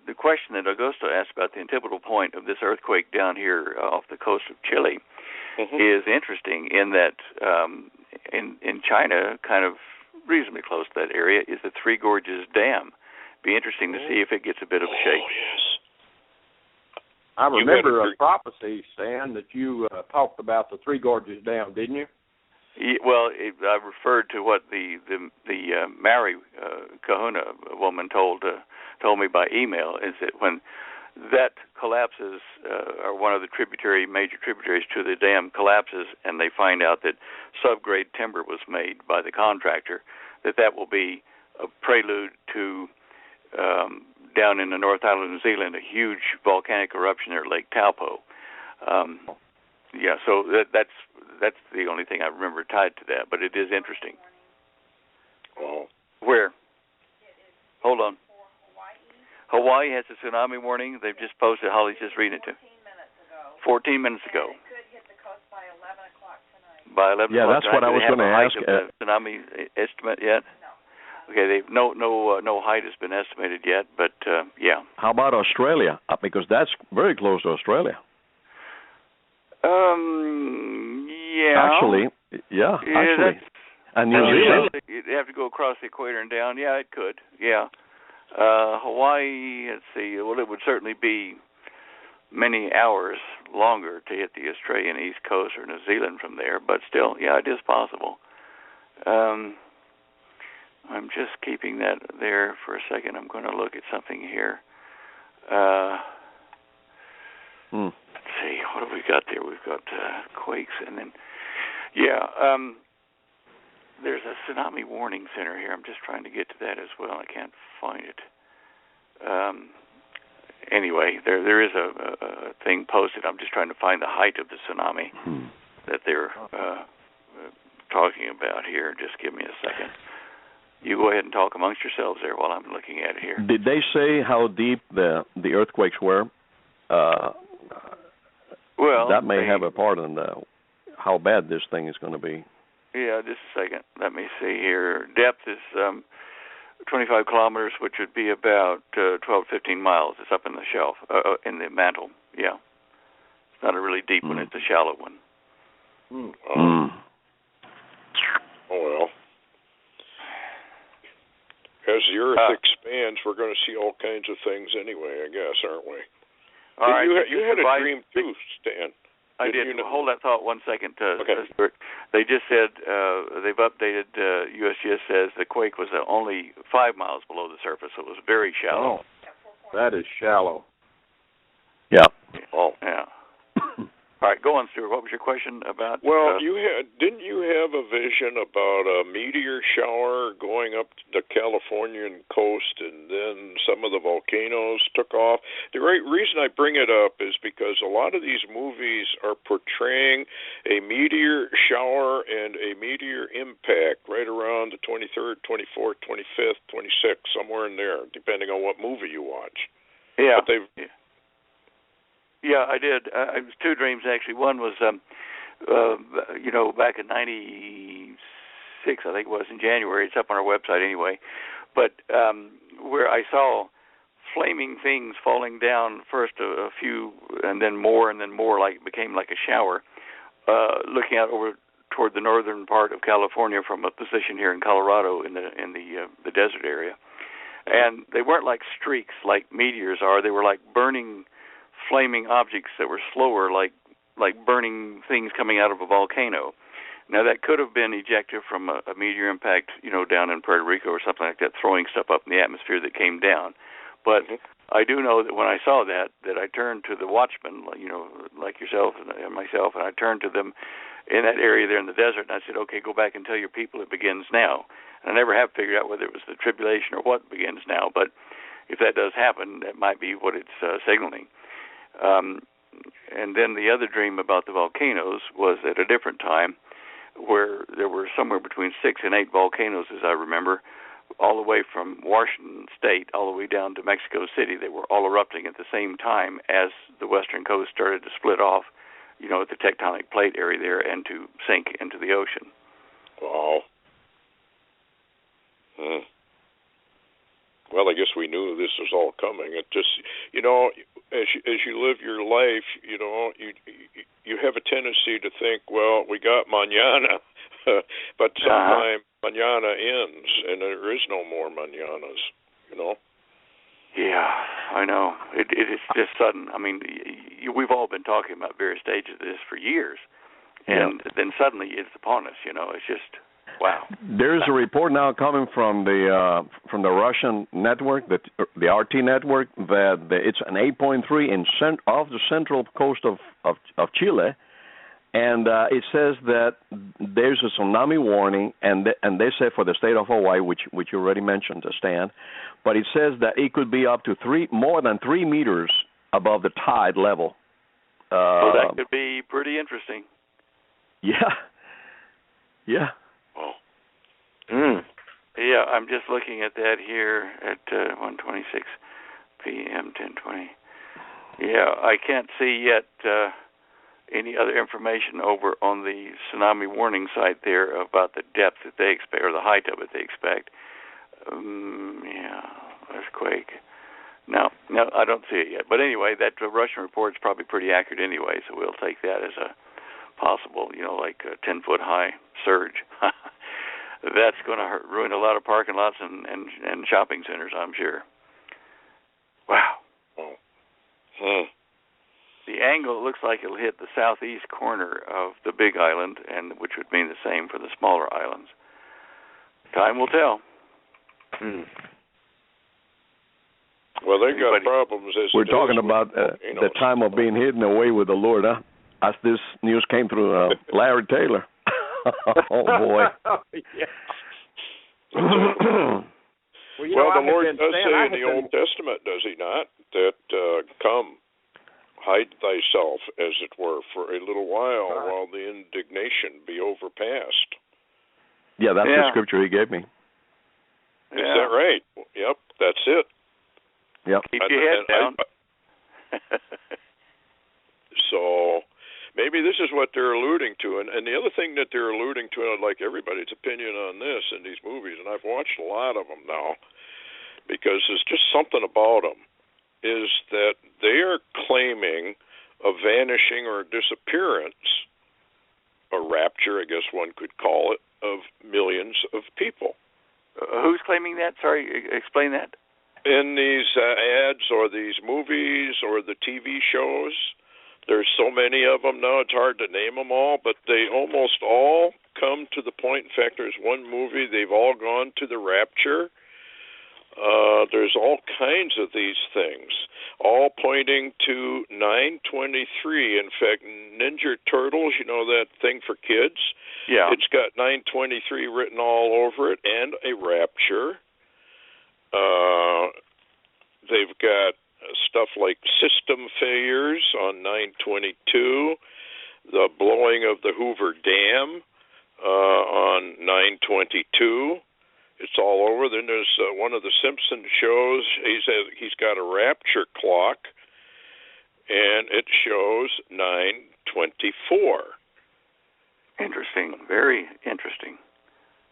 The question that Augusto asked about the antipodal point of this earthquake down here off the coast of Chile is interesting in that in China, kind of reasonably close to that area, is the Three Gorges Dam. Be interesting to see if it gets a bit of a shake. Yes. I remember a prophecy, Stan, that you talked about the Three Gorges Dam, didn't you? Well, I referred to what the Maori Kahuna woman told me by email, is that when that collapses, or one of the major tributaries to the dam collapses, and they find out that subgrade timber was made by the contractor, that will be a prelude to down in the North Island of New Zealand, a huge volcanic eruption there, Lake Taupo. So that's the only thing I remember tied to that, but it is interesting. Oh. Where? Hold on. Hawaii has a tsunami warning. They've just posted. Holly's just reading it to. 14 minutes ago. It could hit the coast by 11 o'clock tonight. By 11 yeah, o'clock that's what I was going to ask. The tsunami estimate yet? No. Okay, no height has been estimated yet, but yeah. How about Australia? Because that's very close to Australia. Yeah. Actually. And New Zealand. You'd have to go across the equator and down. Yeah, it could. Yeah. Hawaii, let's see. Well, it would certainly be many hours longer to hit the Australian East Coast or New Zealand from there, but still, yeah, it is possible. I'm just keeping that there for a second. I'm going to look at something here. Let's see, what have we got there? We've got quakes, and then, there's a tsunami warning center here. I'm just trying to get to that as well. I can't find it. Anyway, there is a thing posted. I'm just trying to find the height of the tsunami that they're talking about here. Just give me a second. You go ahead and talk amongst yourselves there while I'm looking at it here. Did they say how deep the earthquakes were? Well, that may have a part in how bad this thing is going to be. Yeah, just a second. Let me see here. Depth is 25 kilometers, which would be about 12, 15 miles. It's up in the shelf, in the mantle. Yeah. It's not a really deep one. It's a shallow one. Oh, well. As the Earth expands, we're going to see all kinds of things anyway, I guess, aren't we? All right. You had a dream too, Stan. I did. Hold that thought 1 second, okay. Stewart. They just said they've updated. USGS says the quake was only 5 miles below the surface, so it was very shallow. Oh, that is shallow. Yeah. Oh, yeah. All right, go on, Stewart. What was your question about? Well, didn't you have a vision about a meteor shower going up the Californian coast, and then some of the volcanoes took off? The reason I bring it up is because a lot of these movies are portraying a meteor shower and a meteor impact right around the 23rd, 24th, 25th, 26th, somewhere in there, depending on what movie you watch. Yeah. But Yeah, I did. It was two dreams, actually. One was, back in 96, I think it was, in January. It's up on our website anyway. But where I saw flaming things falling down, first a few, and then more, like it became like a shower, looking out over toward the northern part of California from a position here in Colorado in the desert area. And they weren't like streaks like meteors are. They were like burning flaming objects that were slower, like burning things coming out of a volcano. Now, that could have been ejected from a meteor impact, down in Puerto Rico or something like that, throwing stuff up in the atmosphere that came down. But I do know that when I saw that I turned to the watchman, like yourself and myself, and I turned to them in that area there in the desert, and I said, okay, go back and tell your people it begins now. And I never have figured out whether it was the tribulation or what begins now, but if that does happen, that might be what it's signaling. And then the other dream about the volcanoes was at a different time, where there were somewhere between 6 and 8 volcanoes, as I remember, all the way from Washington State all the way down to Mexico City. They were all erupting at the same time as the western coast started to split off, at the tectonic plate area there, and to sink into the ocean. Wow. Well, I guess we knew this was all coming. It just, as you live your life, you have a tendency to think, well, we got mañana, but sometime mañana ends, and there is no more mañanas, Yeah, I know. It is just sudden. I mean, we've all been talking about various stages of this for years, and then suddenly it's upon us. It's just wow. There's a report now coming from the Russian network, the RT network, that it's an 8.3 off the central coast of Chile, and it says that there's a tsunami warning, and they say for the state of Hawaii, which you already mentioned, Stan, but it says that it could be up to more than 3 meters above the tide level. So that could be pretty interesting. Yeah. Yeah. Oh. Yeah, I'm just looking at that here at 1:26 p.m. 10:20. Yeah, I can't see yet any other information over on the tsunami warning site there about the depth that they expect or the height of it they expect. Earthquake. No, I don't see it yet. But anyway, that Russian report is probably pretty accurate anyway, so we'll take that as a possible, like a 10-foot high surge. That's going to ruin a lot of parking lots and shopping centers, I'm sure. Wow. The angle looks like it'll hit the southeast corner of the big island, and which would mean the same for the smaller islands. Time will tell. Well, they've got problems. We're talking about the time of being hidden away with the Lord, huh? As this news came through Larry Taylor. Oh, boy. Well, the Lord does say in the Old Testament, does he not, that come, hide thyself, as it were, for a little while the indignation be overpast. Yeah, that's the scripture he gave me. Is that right? Yep, that's it. Yep. Keep your head down. So maybe this is what they're alluding to. And the other thing that they're alluding to, and I'd like everybody's opinion on this in these movies, and I've watched a lot of them now, because there's just something about them, is that they are claiming a vanishing or disappearance, a rapture, I guess one could call it, of millions of people. Who's claiming that? Sorry, explain that. In these ads or these movies or the TV shows, there's so many of them now, it's hard to name them all, but they almost all come to the point. In fact, there's one movie, they've all gone to the rapture. There's all kinds of these things, all pointing to 923. In fact, Ninja Turtles, that thing for kids? Yeah. It's got 923 written all over it, and a rapture. They've got stuff like system failures on 922, the blowing of the Hoover Dam on 922. It's all over. Then there's one of the Simpson shows. He's got a rapture clock, and it shows 924. Interesting. Very interesting.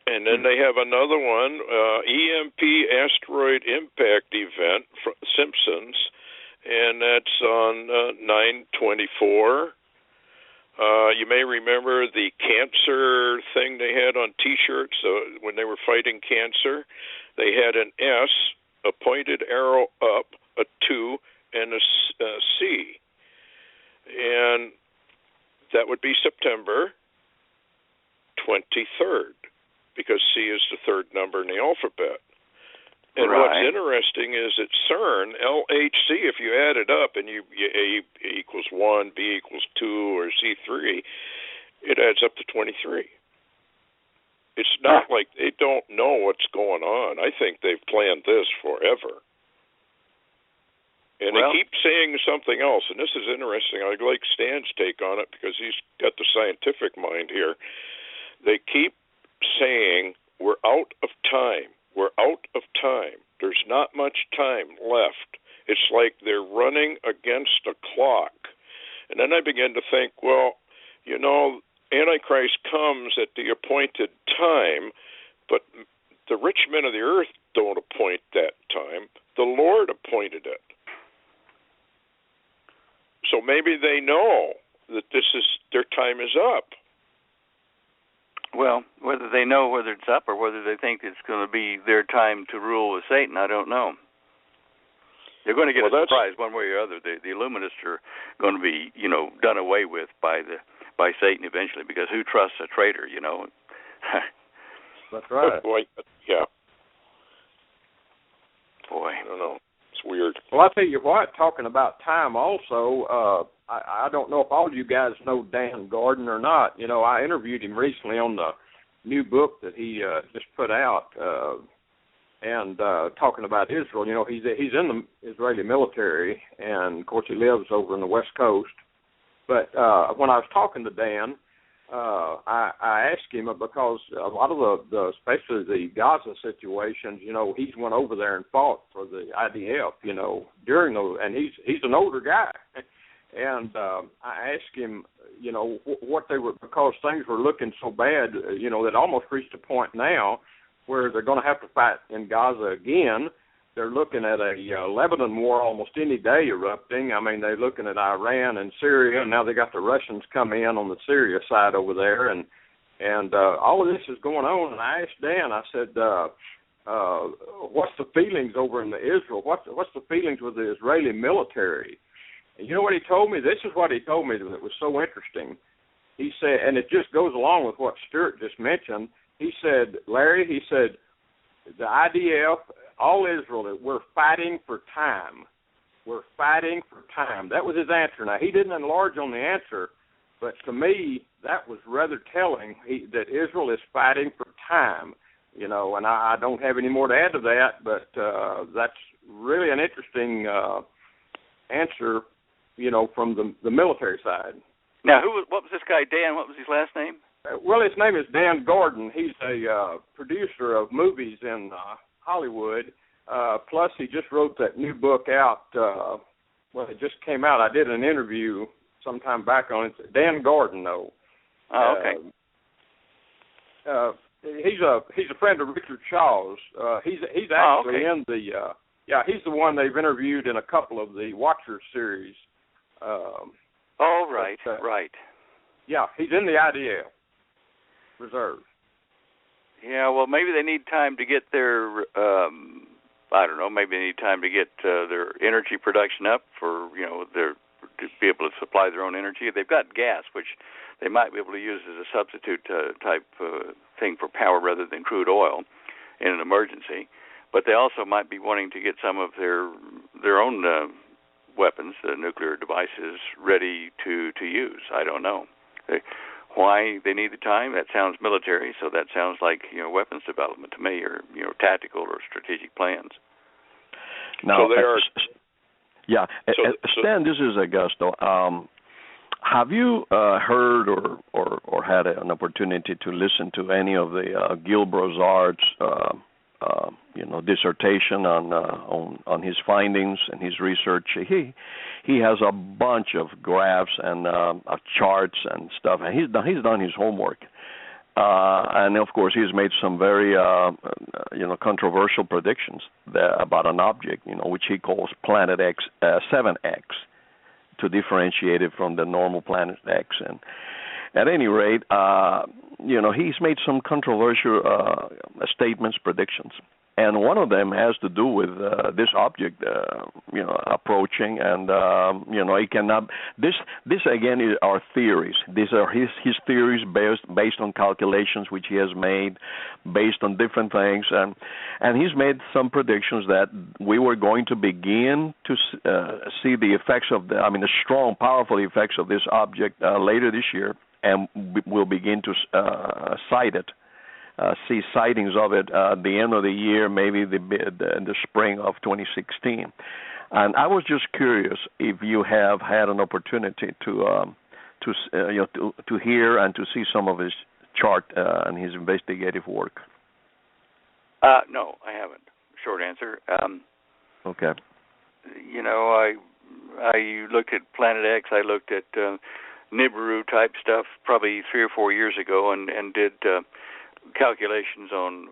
And then they have another one, EMP Asteroid Impact Event, Simpsons, and that's on 924. You may remember the cancer thing they had on T-shirts when they were fighting cancer. They had an S, a pointed arrow up, a 2, and a C. And that would be September 23rd, because C is the third number in the alphabet. And what's interesting is that CERN, LHC, if you add it up and you A equals 1, B equals 2, or C 3, it adds up to 23. It's not like they don't know what's going on. I think they've planned this forever. And they keep saying something else, and this is interesting. I like Stan's take on it because he's got the scientific mind here. They keep saying, we're out of time. We're out of time. There's not much time left. It's like they're running against a clock. And then I begin to think, well, you know, Antichrist comes at the appointed time, but the rich men of the earth don't appoint that time. The Lord appointed it. So maybe they know that their time is up. Well, whether they know whether it's up or whether they think it's going to be their time to rule with Satan, I don't know. They're going to get a surprise one way or other. The Illuminists are going to be, you know, done away with by Satan eventually, because who trusts a traitor, you know? That's right. Boy, yeah. Boy. I don't know. It's weird. Well, I'll tell you what, talking about time also, I don't know if all of you guys know Dan Gordon or not. You know, I interviewed him recently on the new book that he just put out, and talking about Israel. You know, he's in the Israeli military, and, of course, he lives over on the West Coast. But when I was talking to Dan, I asked him, because a lot of the especially the Gaza situations, you know, he's went over there and fought for the IDF, you know, during those, and he's an older guy. And I asked him, you know, what they were, because things were looking so bad, you know, that almost reached a point now where they're going to have to fight in Gaza again. They're looking at a Lebanon war almost any day erupting. I mean, they're looking at Iran and Syria, and now they got the Russians coming in on the Syria side over there, and all of this is going on. And I asked Dan, I said, what's the feelings over in Israel? What's the feelings with the Israeli military? And you know what he told me? This is what he told me that was so interesting. He said, and it just goes along with what Stewart just mentioned. He said, Larry, he said, the IDF, all Israel, we're fighting for time. We're fighting for time. That was his answer. Now, he didn't enlarge on the answer, but to me, that was rather telling, that Israel is fighting for time. You know, and I don't have any more to add to that, but that's really an interesting answer, you know, from the military side. Now, what was this guy, Dan? What was his last name? Well, his name is Dan Gordon. He's a producer of movies in Hollywood. Plus, he just wrote that new book out. Well, it just came out. I did an interview sometime back on it. Dan Gordon, though. Oh, okay. He's a friend of Richard Shaw's. He's actually in the he's the one they've interviewed in a couple of the Watcher series. Right. Yeah, he's in the IDF reserve. Yeah, well, maybe they need time to get their, I don't know, maybe they need time to get their energy production up for, you know, to be able to supply their own energy. They've got gas, which they might be able to use as a substitute type thing for power rather than crude oil in an emergency. But they also might be wanting to get some of their own weapons, nuclear devices, ready to use. I don't know. Why they need the time? That sounds military, so that sounds like, you know, weapons development to me, or, you know, tactical or strategic plans. Now, so they are. Yeah, Stan, this is Augusto. Have you heard or had an opportunity to listen to any of the Gil Broussard's dissertation on his findings and his research? He has a bunch of graphs and charts and stuff, and he's done his homework. And of course, he's made some very controversial predictions about an object, which he calls Planet X 7X, to differentiate it from the normal Planet X. And at any rate, he's made some controversial statements, predictions. and one of them has to do with this object, approaching, and it cannot. This again are theories. These are his theories based on calculations which he has made, based on different things, and he's made some predictions that we were going to begin to see the effects of the strong, powerful effects of this object later this year, and we'll begin to cite it. See sightings of it at the end of the year, maybe the spring of 2016. And I was just curious if you have had an opportunity to hear and to see some of his chart and his investigative work. No, I haven't. Short answer. Okay. I looked at Planet X. I looked at Nibiru type stuff probably 3 or 4 years ago, and did calculations on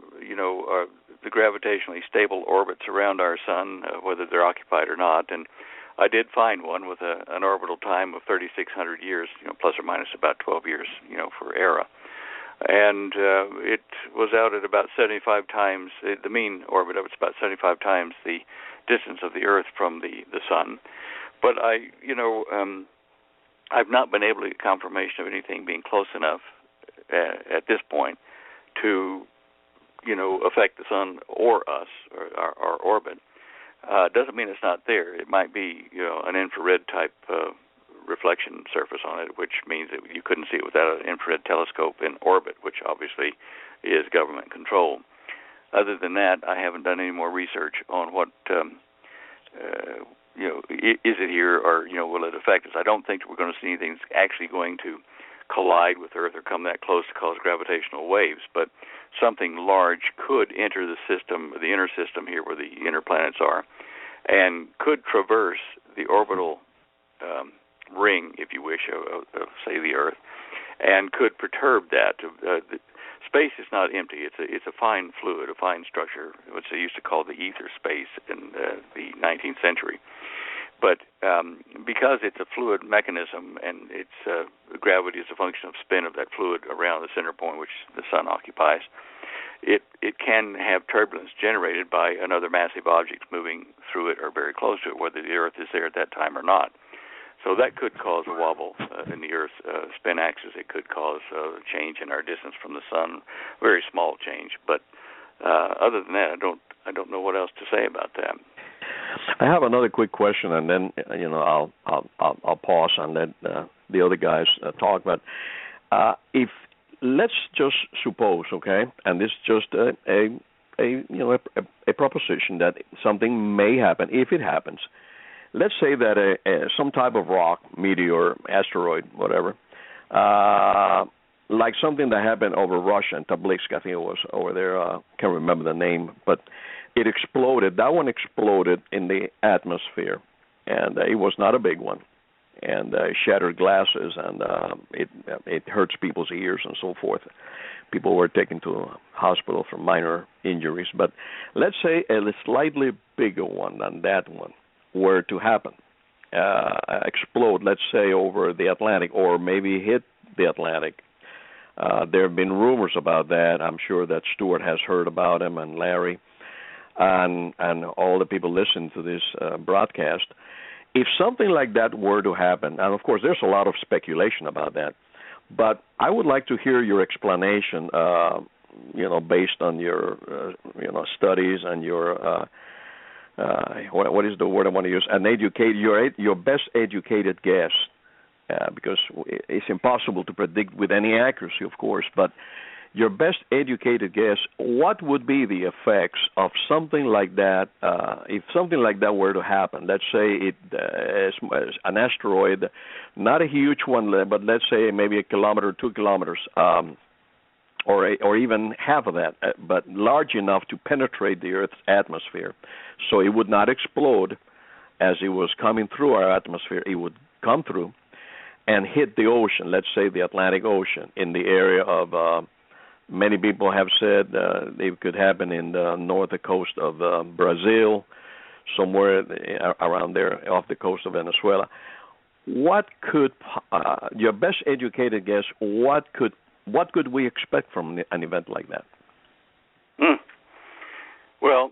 the gravitationally stable orbits around our sun, whether they're occupied or not. And I did find one with an orbital time of 3,600 years, plus or minus about 12 years, for era. And it was out at about 75 times, the mean orbit of it's about 75 times the distance of the Earth from the sun. But I've not been able to get confirmation of anything being close enough at this point to, affect the sun or us, or our orbit. Doesn't mean it's not there. It might be, an infrared type reflection surface on it, which means that you couldn't see it without an infrared telescope in orbit, which obviously is government control. Other than that, I haven't done any more research on what, is it here, or, will it affect us? I don't think we're going to see anything that's actually going to collide with Earth or come that close to cause gravitational waves, but something large could enter the system, the inner system here where the inner planets are, and could traverse the orbital ring, if you wish, of say the Earth, and could perturb that. Space is not empty. It's a fine fluid, a fine structure, which they used to call the ether space in the 19th century. But because it's a fluid mechanism and its gravity is a function of spin of that fluid around the center point, which the sun occupies, it can have turbulence generated by another massive object moving through it or very close to it, whether the Earth is there at that time or not. So that could cause a wobble in the Earth's spin axis. It could cause a change in our distance from the sun, very small change. But other than that, I don't know what else to say about that. I have another quick question, and then I'll pause and let the other guys talk. But if let's just suppose, okay, and this is just a proposition that something may happen. If it happens, let's say that some type of rock, meteor, asteroid, whatever, like something that happened over Russia and Tablinsk, I think it was over there. Can't remember the name, but it exploded. That one exploded in the atmosphere, and it was not a big one, and shattered glasses, and it hurts people's ears and so forth. People were taken to a hospital for minor injuries. But let's say a slightly bigger one than that one were to happen, explode, let's say, over the Atlantic, or maybe hit the Atlantic. There have been rumors about that. I'm sure that Stewart has heard about them, and Larry, and all the people listening to this broadcast. If something like that were to happen, and of course there's a lot of speculation about that, but I would like to hear your explanation, based on your, studies and your, what is the word I want to use? Your best educated guess, because it's impossible to predict with any accuracy, of course, but your best educated guess, what would be the effects of something like that, if something like that were to happen? Let's say it is an asteroid, not a huge one, but let's say maybe 1 kilometer, 2 kilometers, or even half of that, but large enough to penetrate the Earth's atmosphere. So it would not explode as it was coming through our atmosphere. It would come through and hit the ocean, let's say the Atlantic Ocean, in the area of... many people have said it could happen in the north coast of Brazil, somewhere around there off the coast of Venezuela. What could your best educated guess? What could we expect from an event like that? Well,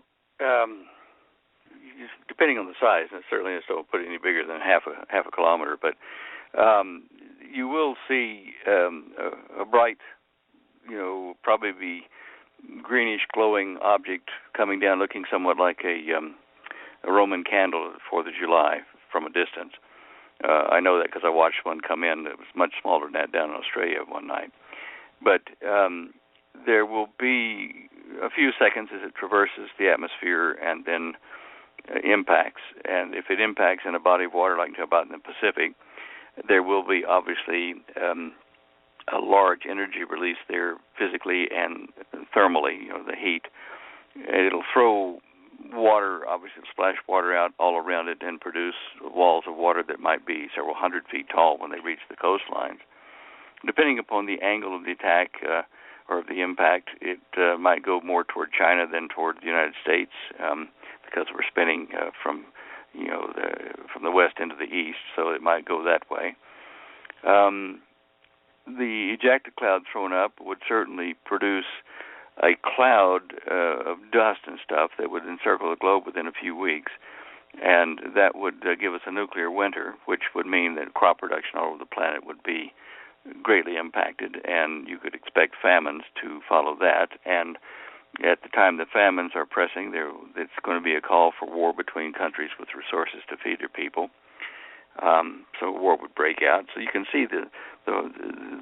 depending on the size, and certainly don't put it any bigger than half a kilometer, but you will see a bright, probably be greenish glowing object coming down, looking somewhat like a Roman candle at 4th of July from a distance. I know that because I watched one come in that was much smaller than that down in Australia one night. But there will be a few seconds as it traverses the atmosphere and then impacts. And if it impacts in a body of water, like about in the Pacific, there will be obviously a large energy release there physically and thermally, the heat. It'll throw water, obviously splash water out all around it and produce walls of water that might be several hundred feet tall when they reach the coastlines. Depending upon the angle of the attack or of the impact, it might go more toward China than toward the United States because we're spinning from the west into the east, so it might go that way. The ejecta cloud thrown up would certainly produce a cloud of dust and stuff that would encircle the globe within a few weeks, and that would give us a nuclear winter, which would mean that crop production all over the planet would be greatly impacted, and you could expect famines to follow that. And at the time that famines are pressing, it's going to be a call for war between countries with resources to feed their people. So war would break out. So you can see the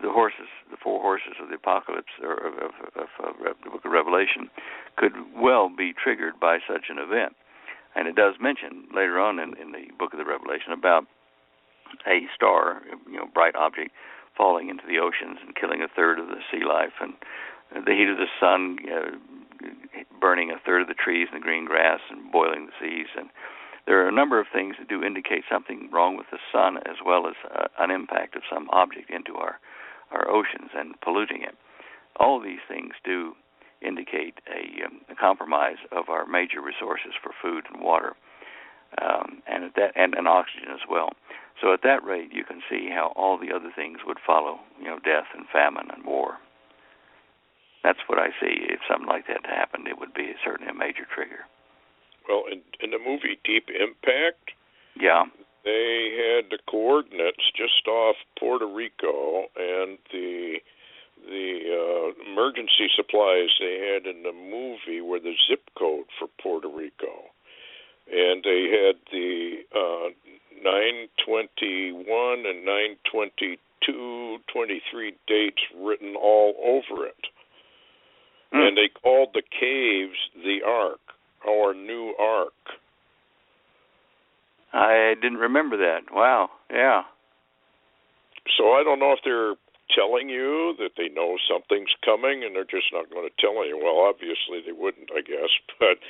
horses, the four horses of the apocalypse or of the book of Revelation could well be triggered by such an event. And it does mention later on in the book of the Revelation about a star, bright object, falling into the oceans and killing a third of the sea life, and the heat of the sun burning a third of the trees and the green grass and boiling the seas. And there are a number of things that do indicate something wrong with the sun, as well as an impact of some object into our oceans and polluting it. All of these things do indicate a compromise of our major resources for food and water, and oxygen as well. So at that rate, you can see how all the other things would follow, death and famine and war. That's what I see. If something like that happened, it would be certainly a major trigger. Well, in the movie Deep Impact, yeah, they had the coordinates just off Puerto Rico and the emergency supplies they had in the movie were the zip code for Puerto Rico. And they had the 9/21 and 9/22/23 dates written all over it. And they called the caves the Ark, our new Ark. I didn't remember that. Wow, yeah. So I don't know if they're telling you that they know something's coming and they're just not going to tell you. Well, obviously they wouldn't, I guess. But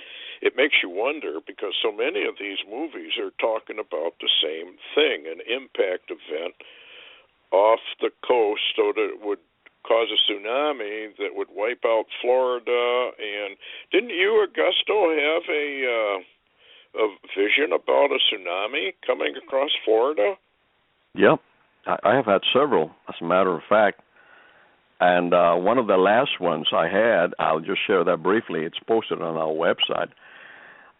it makes you wonder because so many of these movies are talking about the same thing, an impact event off the coast so that it would cause a tsunami that would wipe out Florida. And didn't you, Augusto, have a vision about a tsunami coming across Florida? Yep. I have had several, as a matter of fact. And one of the last ones I had, I'll just share that briefly. It's posted on our website.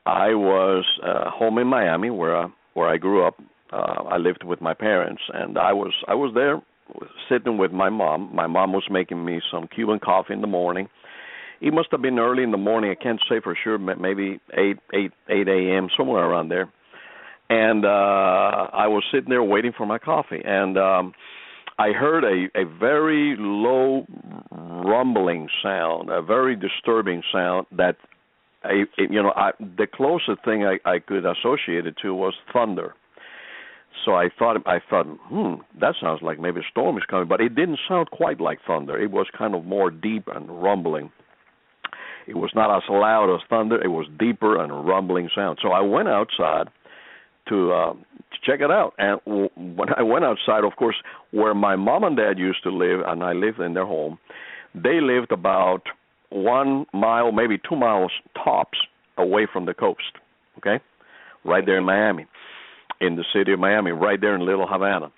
I was home in Miami, where I grew up. I lived with my parents, and I was there sitting with my mom. My mom was making me some Cuban coffee in the morning. It must have been early in the morning. I can't say for sure, maybe 8 a.m., somewhere around there. And I was sitting there waiting for my coffee, and I heard a very low rumbling sound, a very disturbing sound that, the closest thing I could associate it to was thunder. So I thought, that sounds like maybe a storm is coming, but it didn't sound quite like thunder. It was kind of more deep and rumbling. It was not as loud as thunder. It was deeper and rumbling sound. So I went outside to check it out. And when I went outside, of course, where my mom and dad used to live, and I lived in their home, they lived about 1 mile, maybe 2 miles tops away from the coast, okay, right there in Miami, in the city of Miami, right there in Little Havana.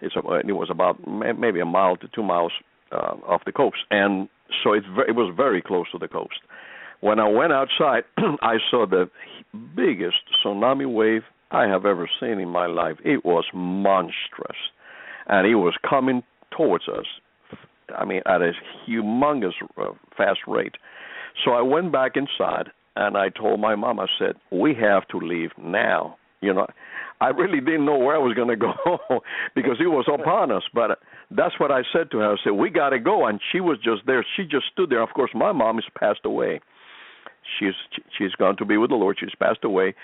It was about maybe 1 to 2 miles off the coast, and so it was very close to the coast. When I went outside, I saw the biggest tsunami wave I have ever seen in my life. It was monstrous, and it was coming towards us. I mean, at a humongous fast rate. So I went back inside, and I told my mom, I said, we have to leave now. You know, I really didn't know where I was going to go because it was upon us. But that's what I said to her. I said, we got to go. And she was just there. She just stood there. Of course, my mom is passed away. She's gone to be with the Lord. She's passed away.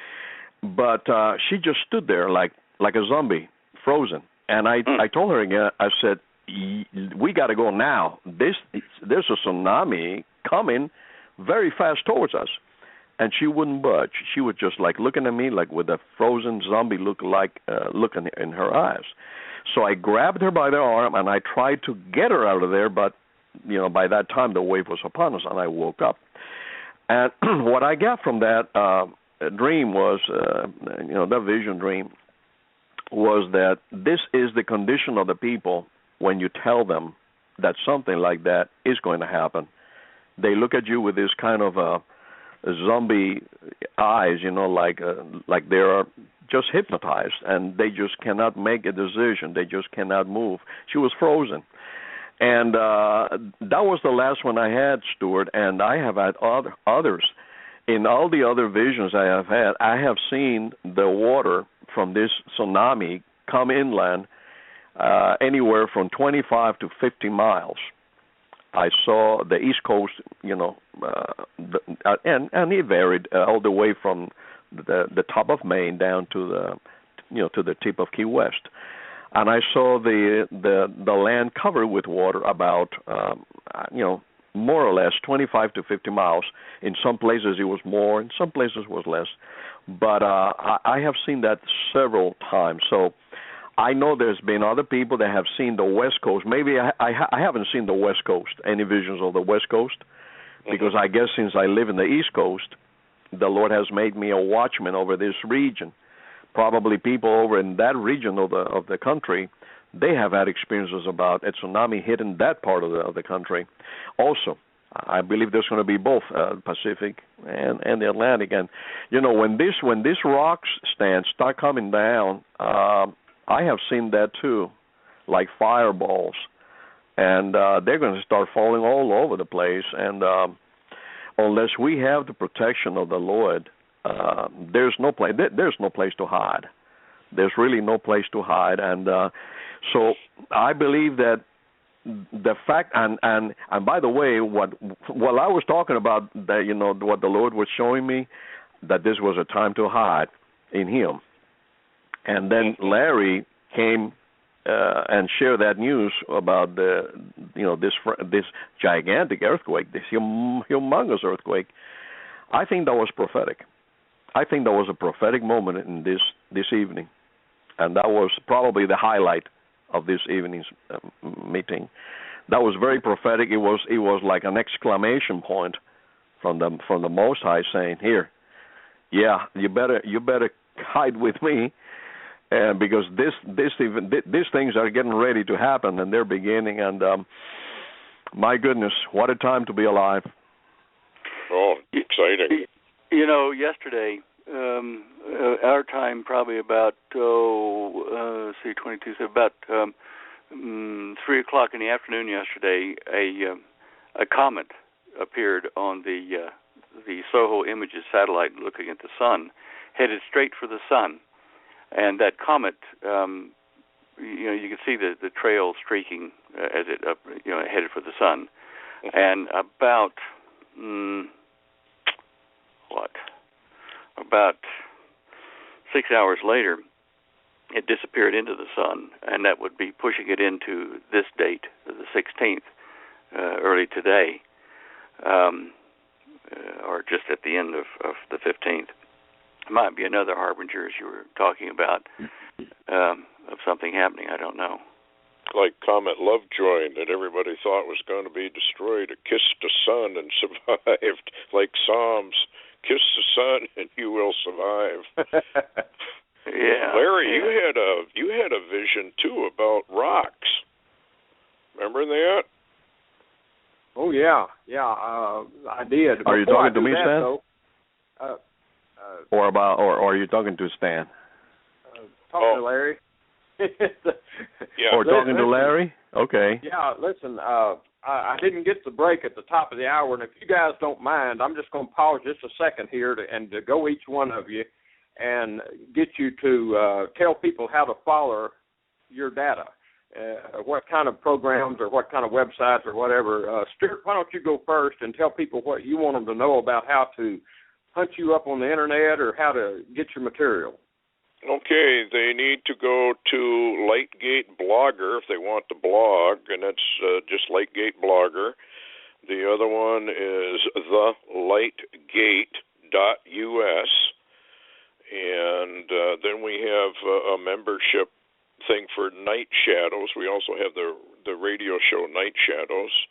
But she just stood there like a zombie, frozen. And I told her again, I said, we got to go now. There's a tsunami coming very fast towards us. And she wouldn't budge. She was just like looking at me like with a frozen zombie look in her eyes. So I grabbed her by the arm and I tried to get her out of there, but you know, by that time the wave was upon us and I woke up. And what I got from that dream was, that vision dream was that this is the condition of the people when you tell them that something like that is going to happen. They look at you with this kind of zombie eyes, you know, like they are just hypnotized, and they just cannot make a decision. They just cannot move. She was frozen. And that was the last one I had, Stewart, and I have had others. In all the other visions I have had, I have seen the water from this tsunami come inland anywhere from 25 to 50 miles. I saw the East Coast, you know, and it varied all the way from the top of Maine down to the tip of Key West, and I saw the land covered with water about more or less 25 to 50 miles. In some places it was more, in some places it was less, but I have seen that several times. So I know there's been other people that have seen the West Coast. Maybe I haven't seen the West Coast, any visions of the West Coast, because I guess since I live in the East Coast, the Lord has made me a watchman over this region. Probably people over in that region of the country, they have had experiences about a tsunami hitting that part of the country. Also, I believe there's going to be both Pacific and the Atlantic. And you know, when these rocks start coming down, I have seen that too, like fireballs, and they're going to start falling all over the place. And unless we have the protection of the Lord, there's no place to hide. There's really no place to hide. And so I believe that the fact, and by the way, while I was talking about that, you know, what the Lord was showing me, that this was a time to hide in Him. And then Larry came and shared that news about this gigantic earthquake, this humongous earthquake. I think that was prophetic. I think that was a prophetic moment in this evening, and that was probably the highlight of this evening's meeting. That was very prophetic. It was like an exclamation point from the Most High saying, "Here, yeah, you better hide with me." Because these things are getting ready to happen, and they're beginning. And my goodness, what a time to be alive! Oh, exciting! You know, yesterday, our time probably about 22, so about 3 o'clock in the afternoon yesterday, a comet appeared on the SOHO Images satellite looking at the sun, headed straight for the sun. And that comet, you can see the trail streaking as it headed for the sun. And about about 6 hours later, it disappeared into the sun, and that would be pushing it into this date, the 16th, early today, or just at the end of the 15th. Might be another harbinger, as you were talking about, of something happening. I don't know. Like Comet Lovejoy that everybody thought was going to be destroyed. It kissed the sun and survived. Like Psalms, kiss the sun and you will survive. Yeah, Larry, yeah. you had a vision too about rocks. Remember that? Oh yeah. I did. Are you talking to me, Stan? Or are you talking to Stan? Talking to Larry. Yeah. Or talking to Larry? Okay. Yeah, listen, I didn't get the break at the top of the hour, and if you guys don't mind, I'm just going to pause just a second here to go each one of you and get you to tell people how to follow your data, what kind of programs or what kind of websites or whatever. Stewart, why don't you go first and tell people what you want them to know about how to hunt you up on the Internet or how to get your material. Okay, they need to go to Lightgate Blogger if they want to blog, and that's just Lightgate Blogger. The other one is thelightgate.us, and then we have a membership thing for Night Shadows. We also have the radio show Night Shadows,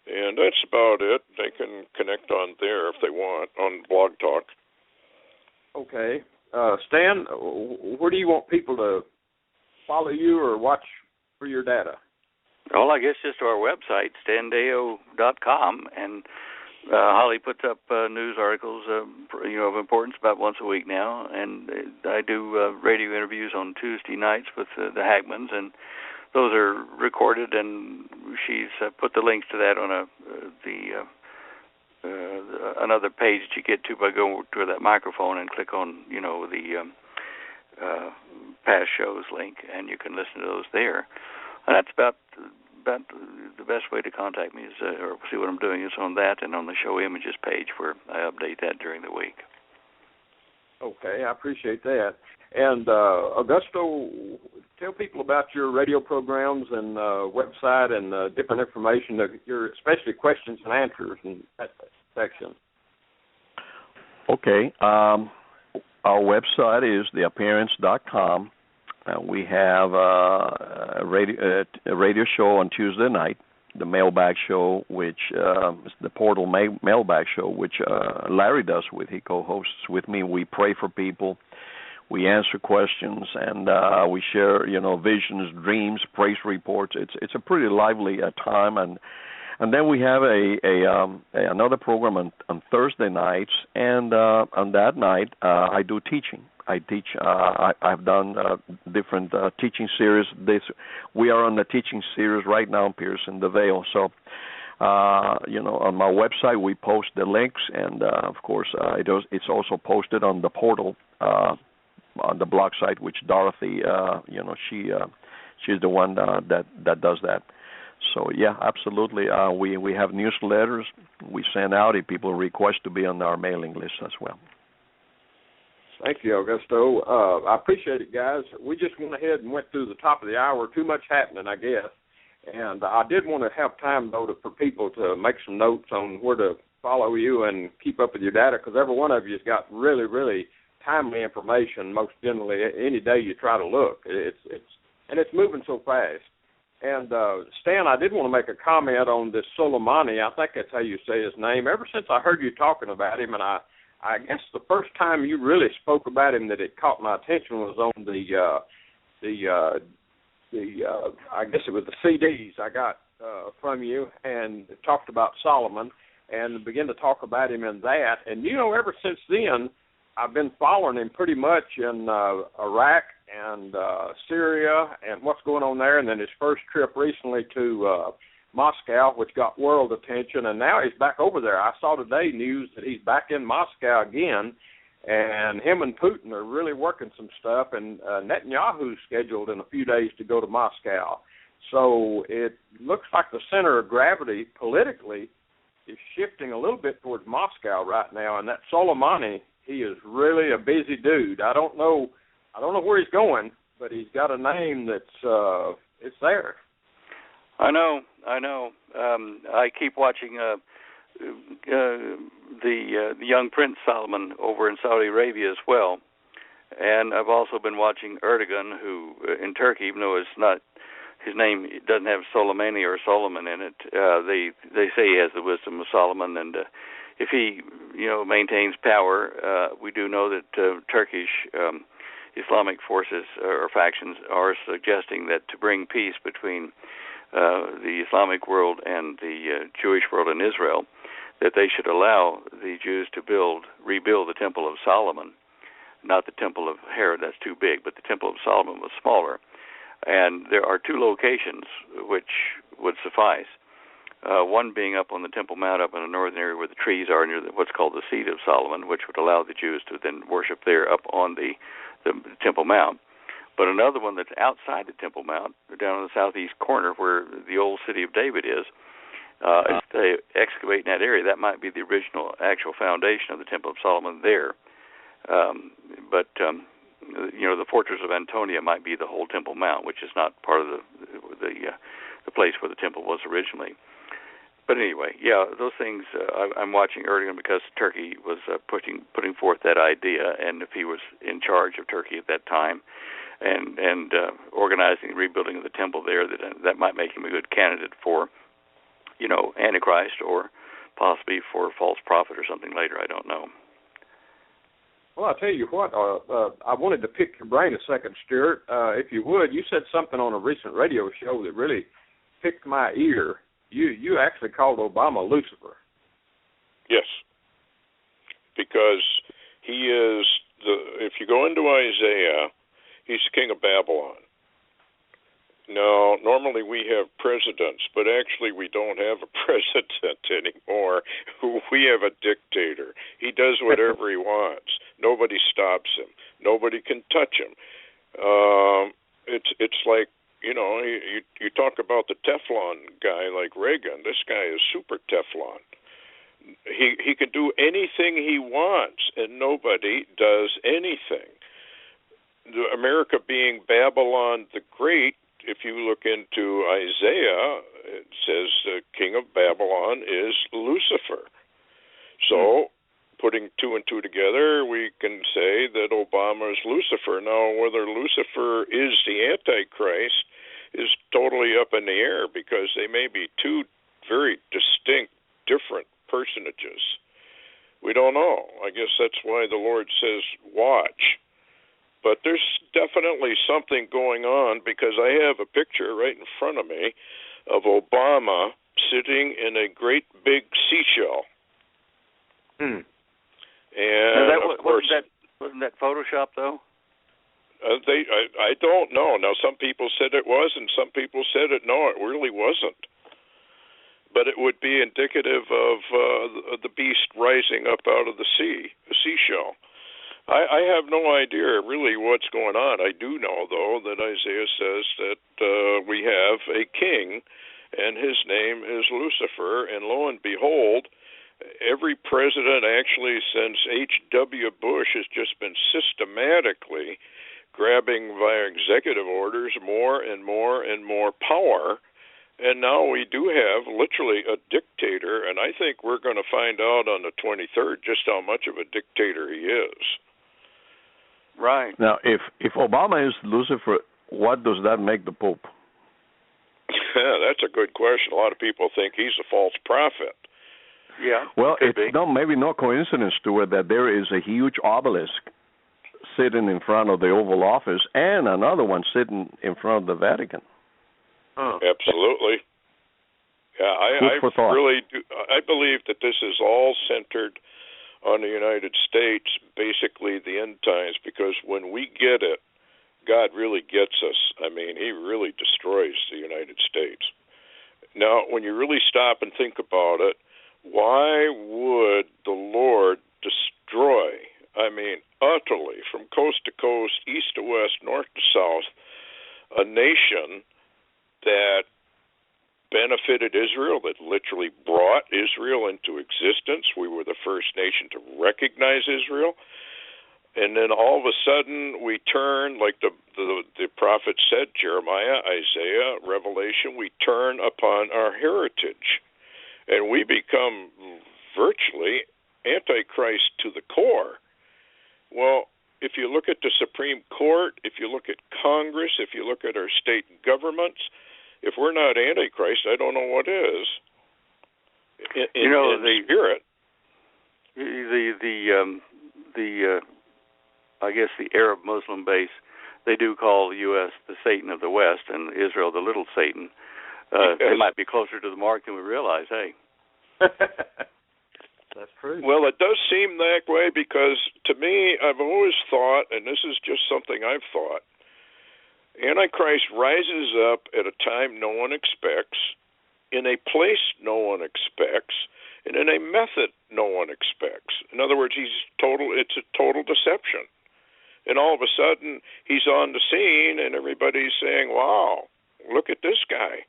and that's about it. They can connect on there if they want, on Blog Talk. Okay. Stan, where do you want people to follow you or watch for your data? Well, I guess just to our website, standeyo.com, and Holly puts up news articles, of importance about once a week now, and I do radio interviews on Tuesday nights with the Hackmans, and those are recorded, and she's put the links to that on another page that you get to by going to that microphone and click on, the past shows link, and you can listen to those there. And that's about the best way to contact me is, or see what I'm doing is on that and on the show images page where I update that during the week. Okay, I appreciate that. And Augusto, tell people about your radio programs and website and different information, especially questions and answers in that section. Okay. Our website is theappearance.com. We have a radio show on Tuesday night, the mailbag show, which is the portal mailbag show, which Larry does he co-hosts with me. We pray for people. We answer questions, and we share, visions, dreams, praise reports. It's a pretty lively time, and then we have another program on Thursday nights, and on that night I do teaching. I teach. I've done different teaching series. We are on the teaching series right now, Pearson, the Veil. So, on my website we post the links, and of course it's also posted on the portal. On the blog site, which Dorothy, she's the one that does that. So yeah, absolutely. We have newsletters we send out if people request to be on our mailing list as well. Thank you, Augusto. I appreciate it, guys. We just went ahead and went through the top of the hour. Too much happening, I guess. And I did want to have time, though, for people to make some notes on where to follow you and keep up with your data, because every one of you has got really, really timely information. Most generally, any day you try to look, it's moving so fast. And Stan, I did want to make a comment on this Soleimani. I think that's how you say his name. Ever since I heard you talking about him, and I guess the first time you really spoke about him that it caught my attention was on the I guess it was the CDs I got from you, and talked about Solomon and began to talk about him in that. And ever since then, I've been following him pretty much in Iraq and Syria and what's going on there, and then his first trip recently to Moscow, which got world attention, and now he's back over there. I saw today news that he's back in Moscow again, and him and Putin are really working some stuff, and Netanyahu's scheduled in a few days to go to Moscow. So it looks like the center of gravity politically is shifting a little bit towards Moscow right now, and that Soleimani, he is really a busy dude. I don't know where he's going, but he's got a name that's it's there. I know. I keep watching the young Prince Solomon over in Saudi Arabia as well, and I've also been watching Erdogan, who in Turkey, even though it's not his name, it doesn't have Soleimani or Solomon in it. They say he has the wisdom of Solomon, and if he maintains power, we do know that Turkish Islamic forces or factions are suggesting that to bring peace between the Islamic world and the Jewish world in Israel, that they should allow the Jews to rebuild the Temple of Solomon, not the Temple of Herod, that's too big, but the Temple of Solomon was smaller. And there are two locations which would suffice. One being up on the Temple Mount, up in the northern area where the trees are, near what's called the Seat of Solomon, which would allow the Jews to then worship there up on the Temple Mount. But another one that's outside the Temple Mount, down in the southeast corner where the old city of David is, if they excavate in that area, that might be the original actual foundation of the Temple of Solomon there. But the fortress of Antonia might be the whole Temple Mount, which is not part of the place where the temple was originally. But anyway, yeah, those things I'm watching Erdogan because Turkey was putting forth that idea, and if he was in charge of Turkey at that time and organizing and rebuilding of the temple there, that might make him a good candidate for, Antichrist or possibly for false prophet or something later. I don't know. Well, I'll tell you what, I wanted to pick your brain a second, Stewart. If you would, you said something on a recent radio show that really picked my ear. You actually called Obama Lucifer. Yes, because he is if you go into Isaiah, he's king of Babylon. Now, normally we have presidents, but actually we don't have a president anymore. We have a dictator. He does whatever he wants. Nobody stops him. Nobody can touch him. It's like, you talk about the Teflon guy like Reagan. This guy is super Teflon. He can do anything he wants, and nobody does anything. America being Babylon the Great, if you look into Isaiah, it says the king of Babylon is Lucifer. So, putting two and two together, we can say that Obama is Lucifer. Now, whether Lucifer is the Antichrist is totally up in the air because they may be two very distinct, different personages. We don't know. I guess that's why the Lord says, watch. But there's definitely something going on because I have a picture right in front of me of Obama sitting in a great big seashell. And of course, wasn't that Photoshop though? I don't know. Now some people said it was, and some people said it it really wasn't. But it would be indicative of the beast rising up out of the sea, the seashell. I have no idea really what's going on. I do know, though, that Isaiah says that we have a king, and his name is Lucifer, and lo and behold, every president actually since H.W. Bush has just been systematically grabbing via executive orders more and more and more power, and now we do have literally a dictator, and I think we're going to find out on the 23rd just how much of a dictator he is. Right. Now, if Obama is Lucifer, what does that make the Pope? That's a good question. A lot of people think he's a false prophet. Yeah. Well, it's maybe no coincidence, Stewart, that there is a huge obelisk sitting in front of the Oval Office and another one sitting in front of the Vatican. Absolutely. Yeah, I really do. I believe that this is all centered on the United States, basically the end times, because when we get it, God really gets us. I mean, he really destroys the United States. Now, when you really stop and think about it, why would the Lord destroy, utterly, from coast to coast, east to west, north to south, a nation that benefited Israel, that literally brought Israel into existence? We were the first nation to recognize Israel. And then all of a sudden we turn, like the prophet said, Jeremiah, Isaiah, Revelation, we turn upon our heritage. And we become virtually Antichrist to the core. Well, if you look at the Supreme Court, if you look at Congress, if you look at our state governments, if we're not Antichrist, I don't know what is. In the spirit. I guess the Arab Muslim base, they do call the U.S. the Satan of the West and Israel the little Satan. They might be closer to the mark than we realize, hey. That's true. Well, it does seem that way because, to me, I've always thought, and this is just something I've thought, Antichrist rises up at a time no one expects, in a place no one expects, and in a method no one expects. In other words, it's a total deception. And all of a sudden, he's on the scene, and everybody's saying, wow, look at this guy.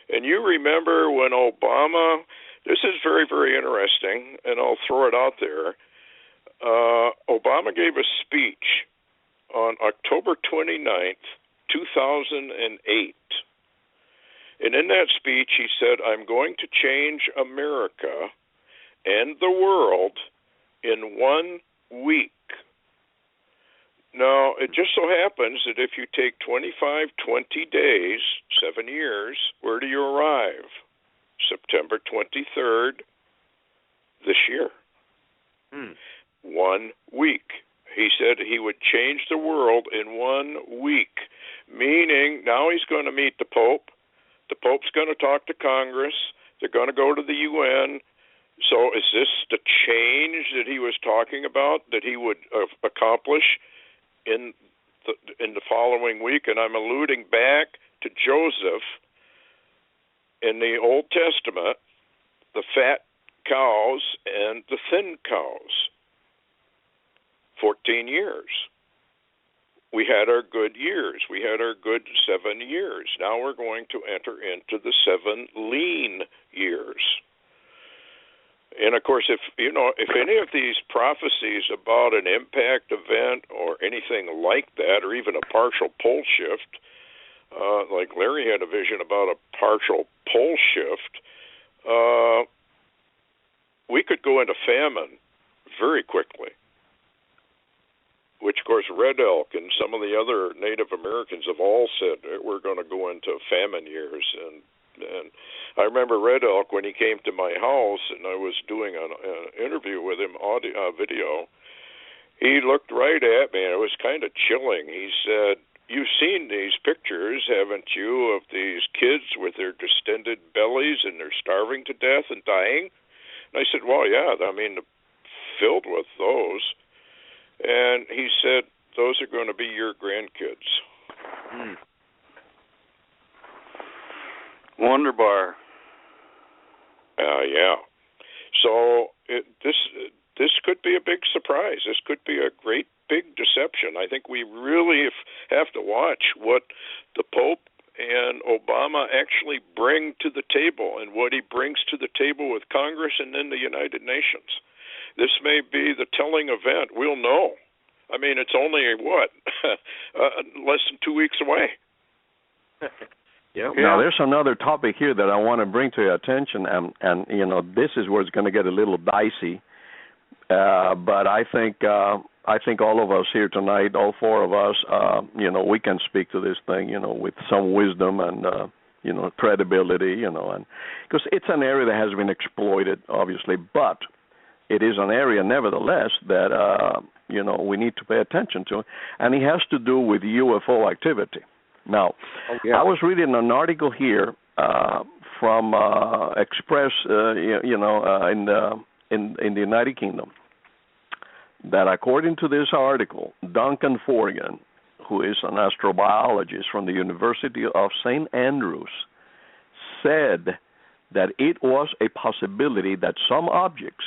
And you remember when Obama, this is very, very interesting, and I'll throw it out there. Obama gave a speech on October 29th, 2008. And in that speech, he said, I'm going to change America and the world in 1 week. Now, it just so happens that if you take 20 days, 7 years, where do you arrive? September 23rd this year. 1 week. He said he would change the world in 1 week, meaning now he's going to meet the Pope. The Pope's going to talk to Congress. They're going to go to the UN. So is this the change that he was talking about that he would accomplish in the following week? And I'm alluding back to Joseph in the Old Testament, the fat cows and the thin cows. 14 years. We had our good years. We had our good 7 years. Now we're going to enter into the 7 lean years. And of course, if any of these prophecies about an impact event or anything like that, or even a partial pole shift, like Larry had a vision about a partial pole shift, we could go into famine very quickly, which, of course, Red Elk and some of the other Native Americans have all said that we're going to go into famine years. And I remember Red Elk, when he came to my house and I was doing an interview with him, video, he looked right at me, and it was kind of chilling. He said, you've seen these pictures, haven't you, of these kids with their distended bellies and they're starving to death and dying? And I said, well, yeah, I mean, filled with those. And he said, those are going to be your grandkids. Wonder bar. Yeah. So this could be a big surprise. This could be a great big deception. I think we really have to watch what the Pope and Obama actually bring to the table and what he brings to the table with Congress and then the United Nations. This may be the telling event. We'll know. I mean, it's only, less than 2 weeks away. Yeah. Now, there's another topic here that I want to bring to your attention, and this is where it's going to get a little dicey. But I think all of us here tonight, all four of us, we can speak to this thing, with some wisdom and credibility, and because it's an area that has been exploited, obviously, but it is an area, nevertheless, that we need to pay attention to, and it has to do with UFO activity. Now, I was reading an article here from Express, in the United Kingdom, that according to this article, Duncan Forgan, who is an astrobiologist from the University of St. Andrews, said that it was a possibility that some objects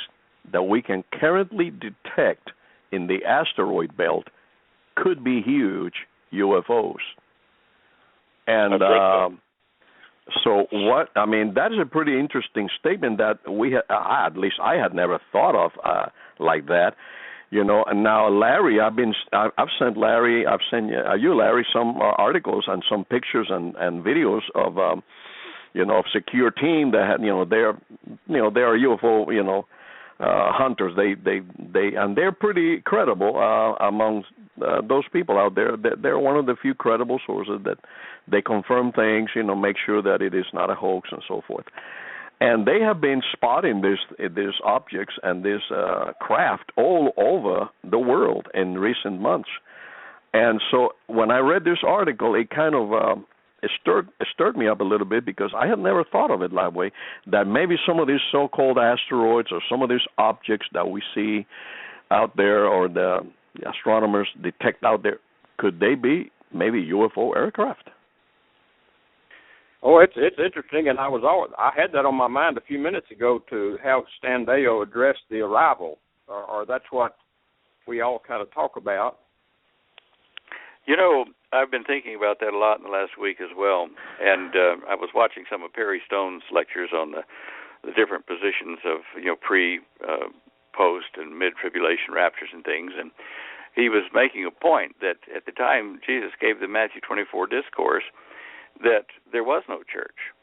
that we can currently detect in the asteroid belt could be huge UFOs. And so that is a pretty interesting statement that at least I had never thought of like that. And now Larry, I've sent you, Larry, some articles and some pictures and videos of of secure team that had they are UFO hunters. They and they're pretty credible among those people out there. They're one of the few credible sources that they confirm things, make sure that it is not a hoax and so forth. And they have been spotting these objects and this craft all over the world in recent months. And so when I read this article, it kind of stirred me up a little bit because I had never thought of it that way. That maybe some of these so-called asteroids or some of these objects that we see out there, or the astronomers detect out there, could they be maybe UFO aircraft? Oh, it's interesting, and I had that on my mind a few minutes ago to have Stan Deyo address the arrival, or that's what we all kind of talk about. You know, I've been thinking about that a lot in the last week as well, and I was watching some of Perry Stone's lectures on the different positions of, pre, post, and mid-tribulation raptures and things, and he was making a point that at the time Jesus gave the Matthew 24 discourse, that there was no church.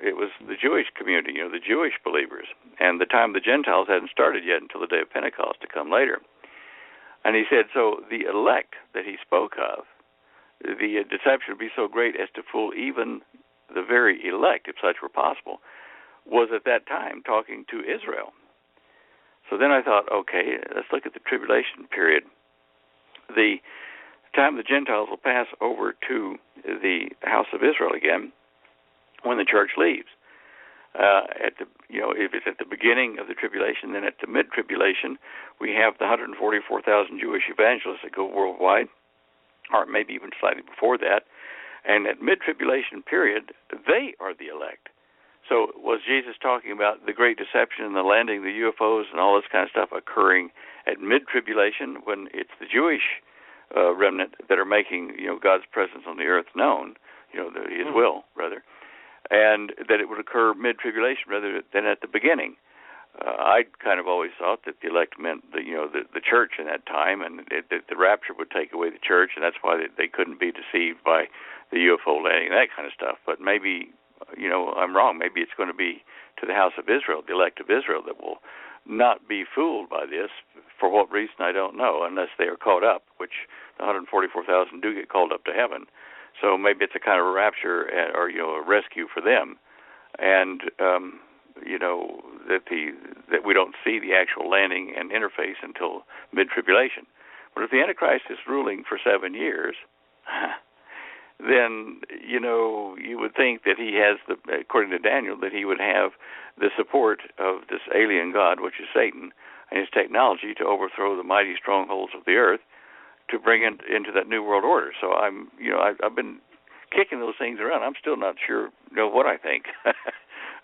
It was the Jewish community, the Jewish believers, and the time of the Gentiles hadn't started yet until the day of Pentecost to come later. And he said, so the elect that he spoke of, the deception would be so great as to fool even the very elect, if such were possible, was at that time talking to Israel. So then I thought, okay, let's look at the tribulation period. The time the Gentiles will pass over to the house of Israel again when the church leaves. If it's at the beginning of the tribulation, then at the mid-tribulation, we have the 144,000 Jewish evangelists that go worldwide, or maybe even slightly before that. And at mid-tribulation period, they are the elect. So was Jesus talking about the great deception and the landing of the UFOs and all this kind of stuff occurring at mid-tribulation when it's the Jewish remnant that are making, God's presence on the earth known, His will, rather, and that it would occur mid-tribulation rather than at the beginning? I kind of always thought that the elect meant the church in that time, and that the rapture would take away the church, and that's why they couldn't be deceived by the UFO landing, that kind of stuff. But maybe, I'm wrong. Maybe it's going to be to the house of Israel, the elect of Israel, that will not be fooled by this. For what reason, I don't know, unless they are caught up, which the 144,000 do get called up to heaven. So maybe it's a kind of a rapture or a rescue for them, and that we don't see the actual landing and interface until mid-tribulation. But if the Antichrist is ruling for 7 years, then you would think that he has according to Daniel, that he would have the support of this alien god, which is Satan, and his technology to overthrow the mighty strongholds of the earth, to bring it into that new world order. So I've been kicking those things around. I'm still not sure what I think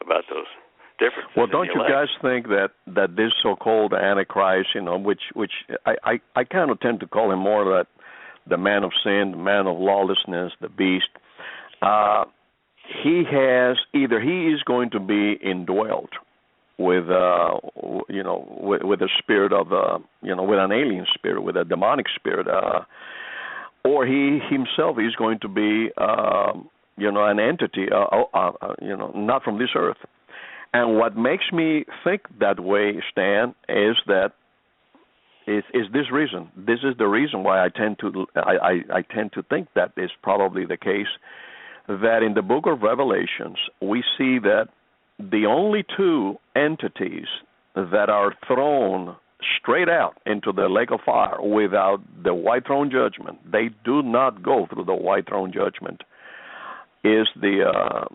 about those differences. Well, don't you guys think that this so-called Antichrist, which I kind of tend to call him more that the man of sin, the man of lawlessness, the beast, he is going to be indwelt with with a spirit of with an alien spirit, with a demonic spirit, or he himself is going to be an entity not from this earth. And what makes me think that way, Stan, is this reason. This is the reason why I tend to think that is probably the case, that in the book of Revelations we see that the only two entities that are thrown straight out into the lake of fire without the white throne judgment, they do not go through the white throne judgment, is the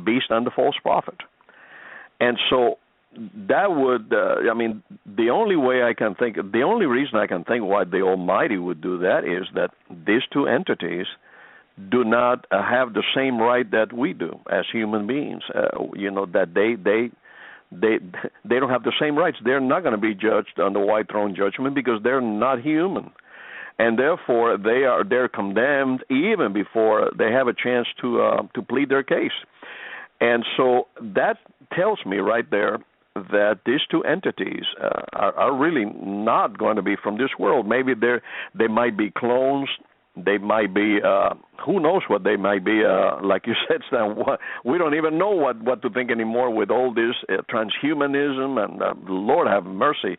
beast and the false prophet. And so that would, the only reason I can think why the Almighty would do that is that these two entities do not have the same right that we do as human beings. That they don't have the same rights. They're not going to be judged on the white throne judgment because they're not human, and therefore they're condemned even before they have a chance to plead their case. And so that tells me right there that these two entities are really not going to be from this world. Maybe they might be clones. They might be, who knows what they might be. Like you said, Stan, we don't even know what to think anymore with all this transhumanism and Lord have mercy,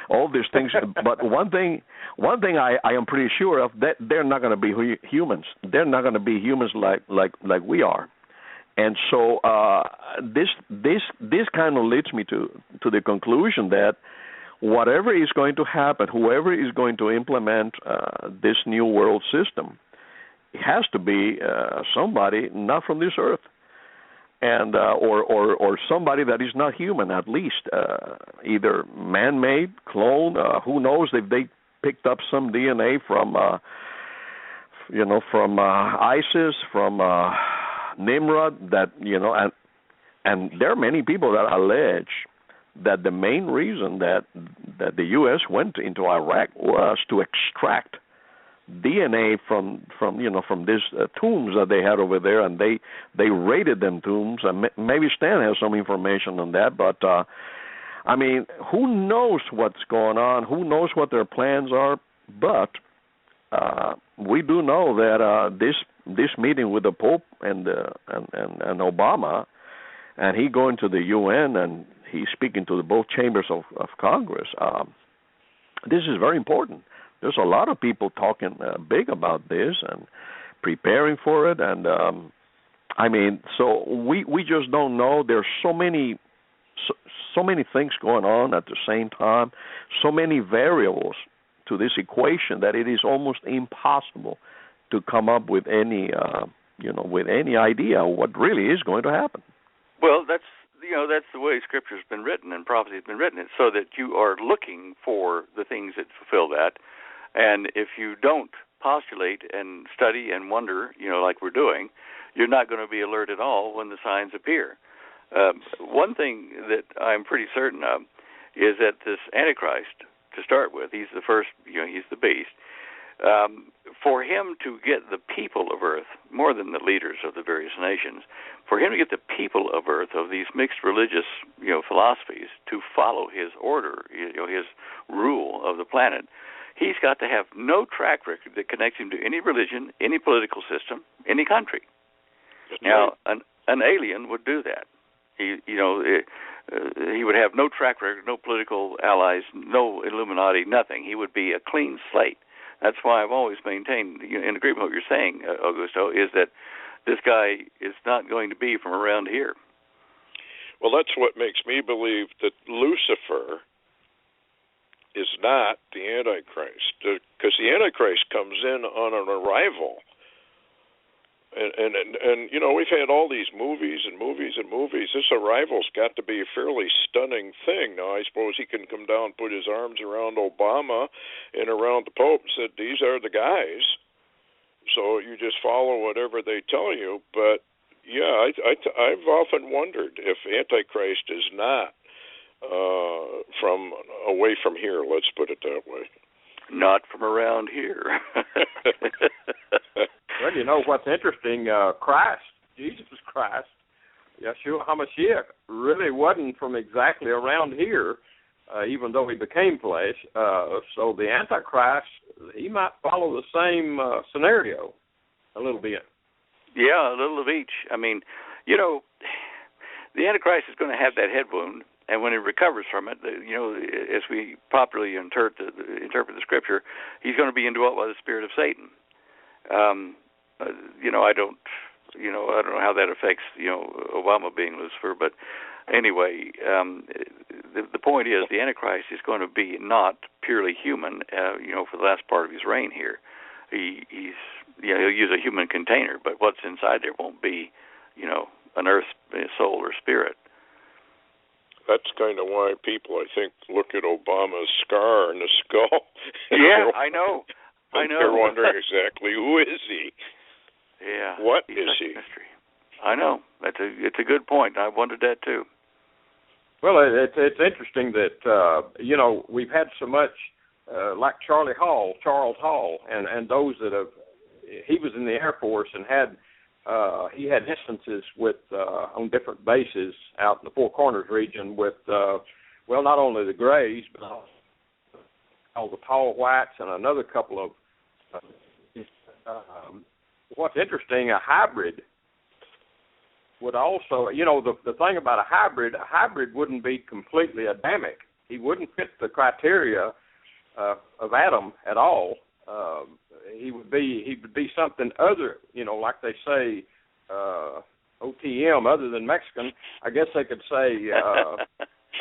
all these things. But one thing I am pretty sure of, that they're not going to be humans. They're not going to be humans like we are. And so this kind of leads me to the conclusion that whatever is going to happen, whoever is going to implement this new world system, has to be somebody not from this earth, and or somebody that is not human, at least either man-made, clone. Who knows if they picked up some DNA from from ISIS, from Nimrod, that and there are many people that allege that the main reason that the U.S. went into Iraq was to extract DNA from these tombs that they had over there, and they raided them tombs. And maybe Stan has some information on that, but I mean, who knows what's going on? Who knows what their plans are? But we do know that this meeting with the Pope and Obama, and he going to the UN and he's speaking to both chambers of Congress. This is very important. There's a lot of people talking big about this and preparing for it, and I mean, so we just don't know. There's so many things going on at the same time, so many variables to this equation that it is almost impossible to come up with any with any idea of what really is going to happen. Well, that's the way Scripture's been written and prophecy's been written. It's so that you are looking for the things that fulfill that. And if you don't postulate and study and wonder, like we're doing, you're not going to be alert at all when the signs appear. One thing that I'm pretty certain of is that this Antichrist, to start with, he's the first, he's the beast. For him to get the people of Earth, more than the leaders of the various nations, for him to get the people of Earth, of these mixed religious, philosophies, to follow his order, his rule of the planet, he's got to have no track record that connects him to any religion, any political system, any country. Now, an alien would do that. He would have no track record, no political allies, no Illuminati, nothing. He would be a clean slate. That's why I've always maintained, in agreement with what you're saying, Augusto, is that this guy is not going to be from around here. Well, that's what makes me believe that Lucifer is not the Antichrist, because the Antichrist comes in on an arrival. And we've had all these movies and movies and movies. This arrival's got to be a fairly stunning thing. Now, I suppose he can come down, put his arms around Obama and around the Pope and said, these are the guys. So you just follow whatever they tell you. But, yeah, I've often wondered if Antichrist is not from away from here, let's put it that way. Not from around here. Well, what's interesting, Jesus Christ, Yeshua HaMashiach, really wasn't from exactly around here, even though he became flesh. So the Antichrist, he might follow the same scenario a little bit. Yeah, a little of each. I mean, the Antichrist is going to have that head wound, and when he recovers from it, as we popularly interpret the Scripture, he's going to be indwelt by the spirit of Satan. I don't know how that affects, Obama being Lucifer, but anyway, the point is the Antichrist is going to be not purely human, for the last part of his reign here. He'll use a human container, but what's inside there won't be, an earth, soul, or spirit. That's kind of why people, I think, look at Obama's scar in the skull. Yeah, I know. They're wondering exactly who is he? Yeah. What is he? Mystery. I know. It's a good point. I wondered that too. Well, it's interesting that we've had so much like Charles Hall, and those that have. He was in the Air Force and he had instances with on different bases out in the Four Corners region with not only the Greys but all the tall whites and another couple of. What's interesting, a hybrid would also, the thing about a hybrid wouldn't be completely Adamic. He wouldn't fit the criteria of Adam at all. He would be something other, like they say, OTM, other than Mexican. I guess they could say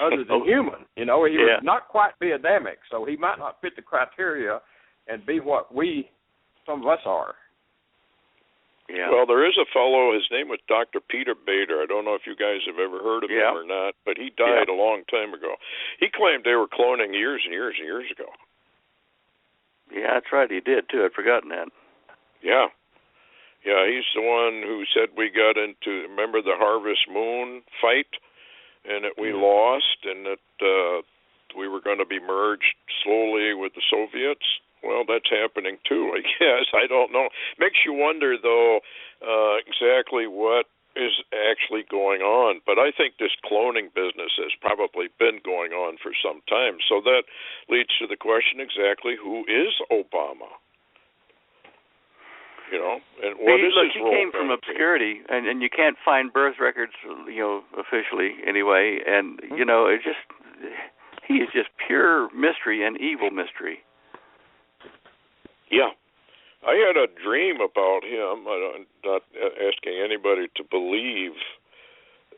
other than human. He would not quite be Adamic, so he might not fit the criteria and be what some of us are. Yeah. Well, there is a fellow, his name was Dr. Peter Bader. I don't know if you guys have ever heard of him or not, but he died a long time ago. He claimed they were cloning years and years and years ago. Yeah, that's right. He did, too. I'd forgotten that. Yeah. Yeah, he's the one who said we got into, remember the Harvest Moon fight, and that we lost, and that we were going to be merged slowly with the Soviets. Well, that's happening too, I guess. I don't know. Makes you wonder, though, exactly what is actually going on. But I think this cloning business has probably been going on for some time. So that leads to the question exactly who is Obama? You know, and what is his role? He came from obscurity, and you can't find birth records, officially anyway. And, it's just, he is just pure mystery and evil mystery. Yeah. I had a dream about him. I'm not asking anybody to believe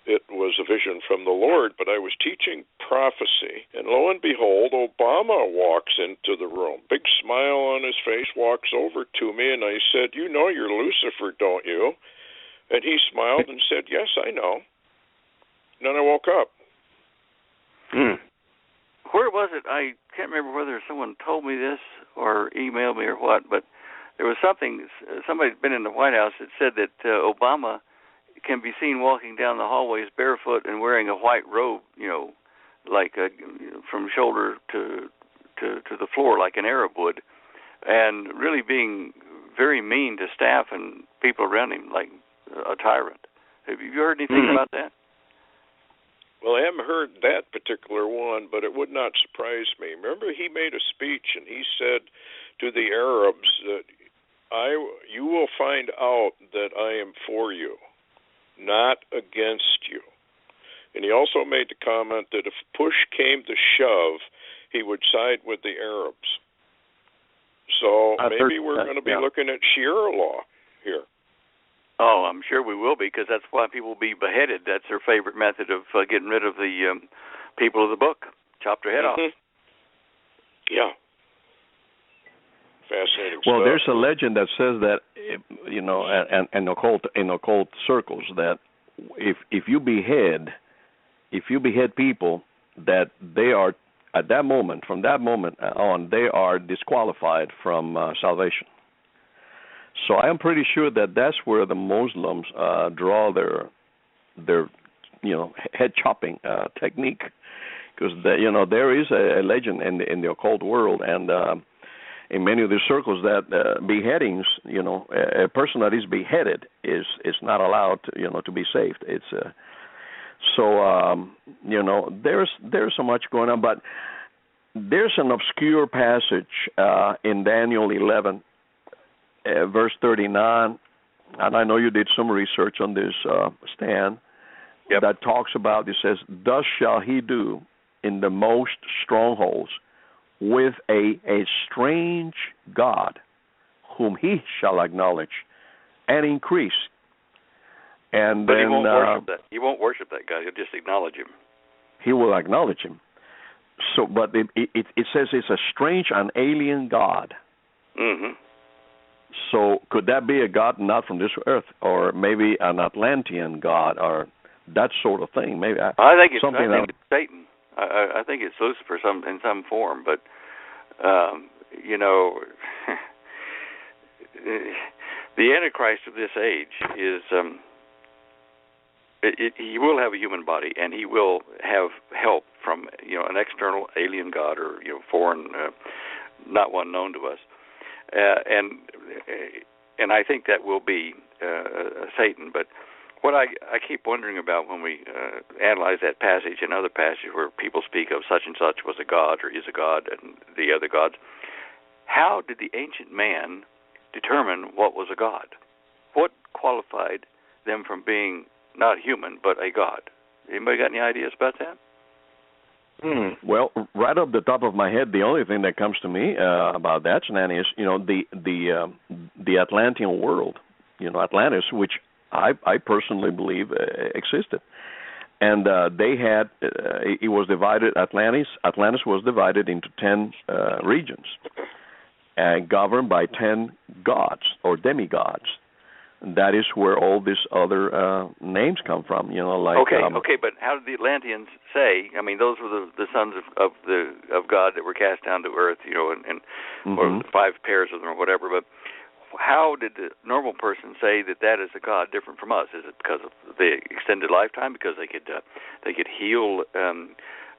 it was a vision from the Lord, but I was teaching prophecy, and lo and behold, Obama walks into the room. Big smile on his face, walks over to me, and I said, "You know you're Lucifer, don't you?" And he smiled and said, "Yes, I know." And then I woke up. Where was it? I can't remember whether someone told me this or emailed me or what, but there was something, somebody had been in the White House that said that Obama can be seen walking down the hallways barefoot and wearing a white robe, like from shoulder to the floor, like an Arab would, and really being very mean to staff and people around him, like a tyrant. Have you heard anything about that? Well, I haven't heard that particular one, but it would not surprise me. Remember, he made a speech, and he said to the Arabs that you will find out that I am for you, not against you. And he also made the comment that if push came to shove, he would side with the Arabs. So maybe we're going to be looking at Sharia law here. Oh, I'm sure we will be, because that's why people will be beheaded. That's their favorite method of getting rid of the people of the book. Chop their head off. Yeah. Fascinating well, stuff. There's a legend that says that, in occult circles, that if you behead people, that they are, at that moment, from that moment on, they are disqualified from salvation. So I am pretty sure that that's where the Muslims draw their head chopping technique, because there is a legend in the occult world, and in many of these circles that beheadings, a person that is beheaded is not allowed to be saved. It's there's so much going on, but there's an obscure passage in Daniel 11. Verse 39, and I know you did some research on this, Stan, that talks about, it says, "Thus shall he do in the most strongholds with a strange God, whom he shall acknowledge and increase." And but then, he won't worship that. He won't worship that God. He'll just acknowledge him. He will acknowledge him. So, but it says it's a strange and alien God. Mm-hmm. So could that be a god not from this earth, or maybe an Atlantean god, or that sort of thing? Maybe I think it's Satan. I think it's Lucifer in some form, but the Antichrist of this age is he will have a human body, and he will have help from an external alien god or foreign, not one known to us. And I think that will be Satan. But what I keep wondering about when we analyze that passage and other passages where people speak of such and such was a god or is a god and the other gods, how did the ancient man determine what was a god? What qualified them from being not human but a god? Anybody got any ideas about that? Well, right off the top of my head, the only thing that comes to me about that, Tsunami, is the Atlantean world, Atlantis, which I personally believe existed, and they had it was divided. Atlantis was divided into 10 regions, and governed by 10 gods or demigods. that is where all these other names come from. You know, like okay, but how did the Atlanteans say? I mean, those were the sons of God that were cast down to earth. You know, and or 5 pairs of them or whatever. But how did the normal person say that is a God different from us? Is it because of the extended lifetime? Because they could heal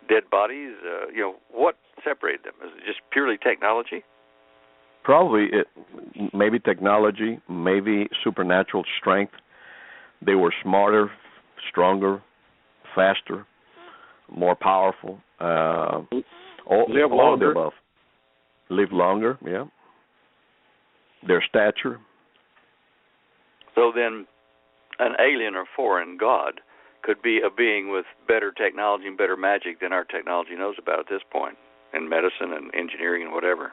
dead bodies? You know, what separated them? Is it just purely technology? Probably maybe technology, maybe supernatural strength. They were smarter, stronger, faster, more powerful. Live longer. All of the above. Live longer, yeah. Their stature. So then an alien or foreign god could be a being with better technology and better magic than our technology knows about at this point, in medicine and engineering and whatever.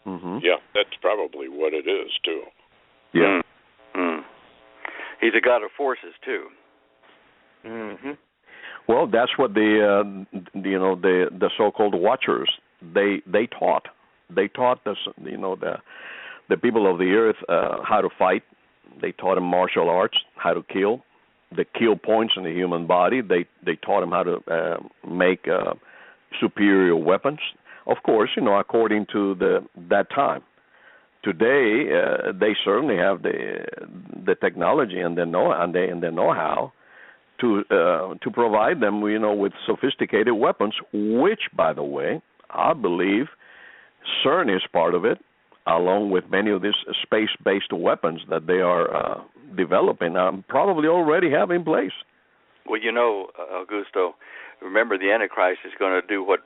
Mm-hmm. Yeah, that's probably what it is, too. Yeah. He's a god of forces, too. Mm-hmm. Well, that's what the so-called Watchers they taught. They taught the people of the earth how to fight. They taught them martial arts, how to kill, the kill points in the human body. They taught them how to make superior weapons. Of course, according to that time. Today, they certainly have the technology and the know-how to provide them, with sophisticated weapons. Which, by the way, I believe CERN is part of it, along with many of these space-based weapons that they are developing, probably already have in place. Well, Augusto, remember the Antichrist is going to do what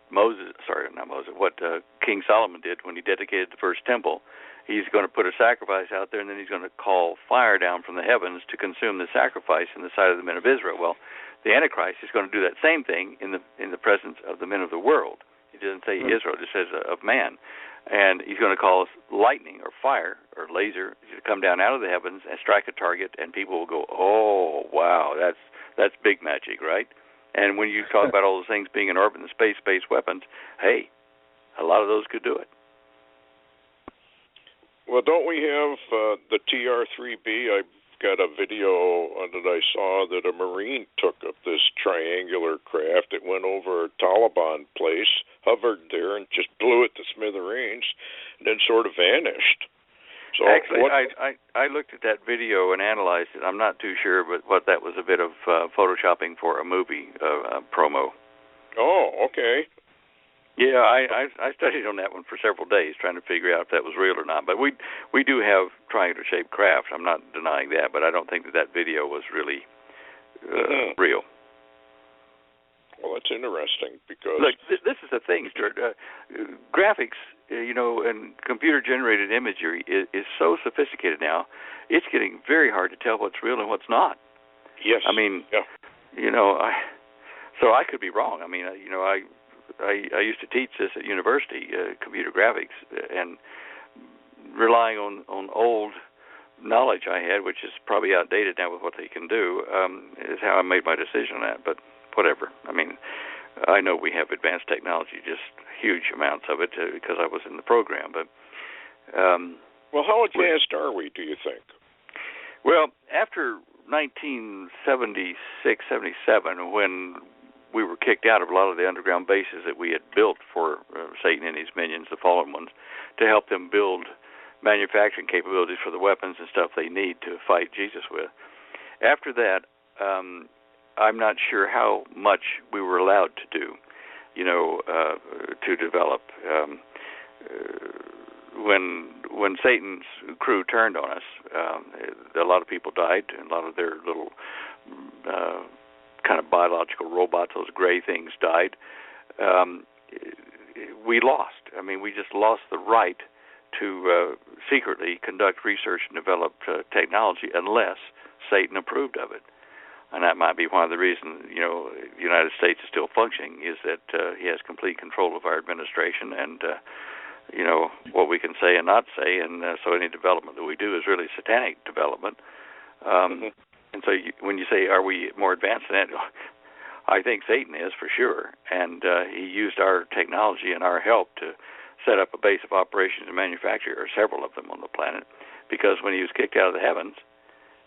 King Solomon did when he dedicated the first temple. He's going to put a sacrifice out there, and then he's going to call fire down from the heavens to consume the sacrifice in the sight of the men of Israel. Well, the Antichrist is going to do that same thing in the presence of the men of the world. He doesn't say Israel; it just says of man. And he's going to call lightning or fire or laser to come down out of the heavens and strike a target, and people will go, "Oh, wow, that's big magic, right?" And when you talk about all those things being in orbit and space-based weapons, hey, a lot of those could do it. Well, don't we have the TR-3B? I've got a video that I saw that a Marine took of this triangular craft. It went over a Taliban place, hovered there, and just blew it to smithereens, and then sort of vanished. So actually, I looked at that video and analyzed it. I'm not too sure, but what that was a bit of photoshopping for a movie promo. Oh, okay. Yeah, I studied on that one for several days, trying to figure out if that was real or not. But we do have triangular-shaped craft. I'm not denying that, but I don't think that video was really real. Well, that's interesting because look, this is the thing, Stewart. Graphics, and computer-generated imagery is so sophisticated now. It's getting very hard to tell what's real and what's not. Yes. I mean, yeah. So I could be wrong. I mean, I used to teach this at university, computer graphics, and relying on old knowledge I had, which is probably outdated now with what they can do, is how I made my decision on that. But whatever. I mean, I know we have advanced technology, just huge amounts of it, because I was in the program. But well, how advanced are we, do you think? Well, after 1976, 77, when we were kicked out of a lot of the underground bases that we had built for Satan and his minions, the fallen ones, to help them build manufacturing capabilities for the weapons and stuff they need to fight Jesus with. After that, I'm not sure how much we were allowed to do, to develop. When Satan's crew turned on us, a lot of people died, and a lot of their little kind of biological robots, those gray things, died. We lost. I mean, we just lost the right to secretly conduct research and develop technology unless Satan approved of it. And that might be one of the reasons, the United States is still functioning, is that he has complete control of our administration and, what we can say and not say. And so any development that we do is really satanic development. And so when you say, are we more advanced than that, I think Satan is for sure. And he used our technology and our help to set up a base of operations and manufacture, or several of them on the planet, because when he was kicked out of the heavens,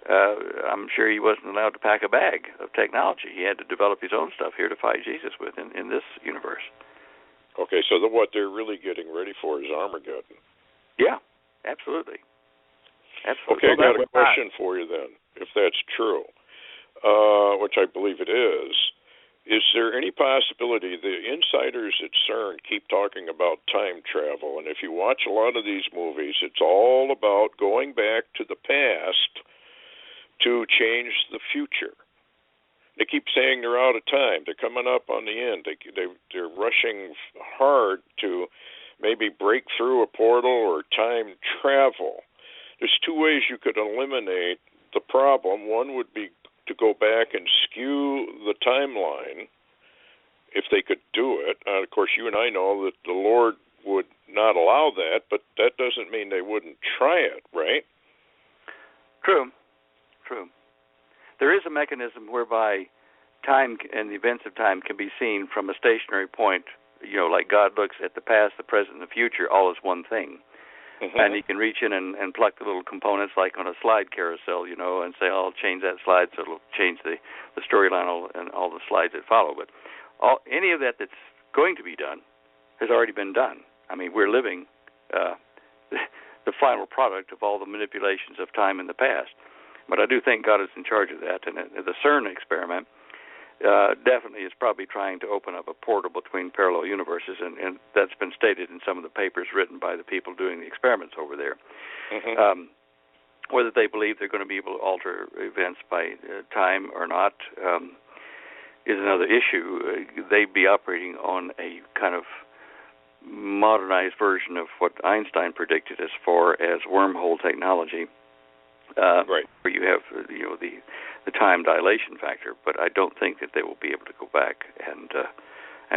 I'm sure he wasn't allowed to pack a bag of technology. He had to develop his own stuff here to fight Jesus with in this universe. Okay, so what they're really getting ready for is Armageddon. Yeah, absolutely. Okay, I got a question for you then, if that's true, which I believe it is. Is there any possibility the insiders at CERN keep talking about time travel? And if you watch a lot of these movies, it's all about going back to the past to change the future. They keep saying they're out of time. They're coming up on the end. They're rushing hard to maybe break through a portal or time travel. There's two ways you could eliminate the problem. One would be to go back and skew the timeline, if they could do it. Of course, you and I know that the Lord would not allow that, but that doesn't mean they wouldn't try it, right? True. There is a mechanism whereby time and the events of time can be seen from a stationary point, like God looks at the past, the present, and the future all as one thing. Mm-hmm. And he can reach in and pluck the little components like on a slide carousel, and say, I'll change that slide so it'll change the storyline and all the slides that follow. But any of that's going to be done has already been done. I mean, we're living the final product of all the manipulations of time in the past. But I do think God is in charge of that. And the CERN experiment definitely is probably trying to open up a portal between parallel universes, and that's been stated in some of the papers written by the people doing the experiments over there. Mm-hmm. Whether they believe they're going to be able to alter events by time or not is another issue. They'd be operating on a kind of modernized version of what Einstein predicted as far as wormhole technology. Right. Where you have the time dilation factor, but I don't think that they will be able to go back and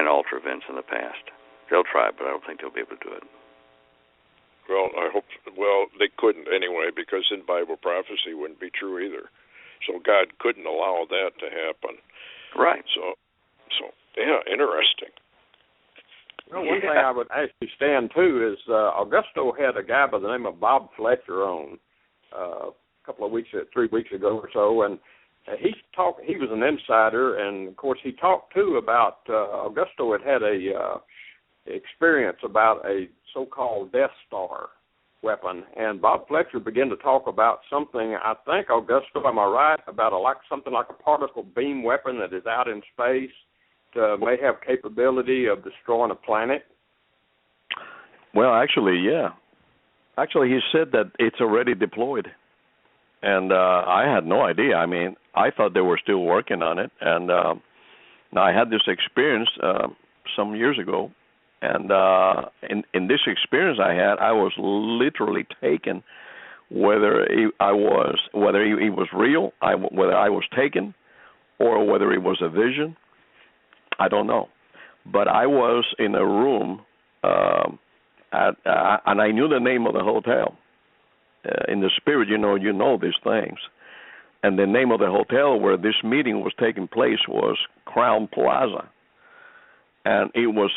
alter events in the past. They'll try, but I don't think they'll be able to do it. Well, I hope. Well, they couldn't anyway, because in Bible prophecy wouldn't be true either. So God couldn't allow that to happen. Right. So yeah, interesting. Well, one thing I would ask you, Stan, too, is Augusto had a guy by the name of Bob Fletcher on a couple of 3 weeks ago or so, and he was an insider, and of course he talked too about Augusto had a experience about a so-called Death Star weapon, and Bob Fletcher began to talk about something. I think, Augusto, am I right, about something like a particle beam weapon that is out in space may have capability of destroying a planet? Well, actually, yeah. Actually, he said that it's already deployed, and I had no idea. I mean, I thought they were still working on it, and I had this experience some years ago, and in this experience I had, I was literally taken, whether it was real, whether I was taken, or whether it was a vision, I don't know. But I was in a room. And I knew the name of the hotel. In the spirit, you know these things. And the name of the hotel where this meeting was taking place was Crown Plaza. And it was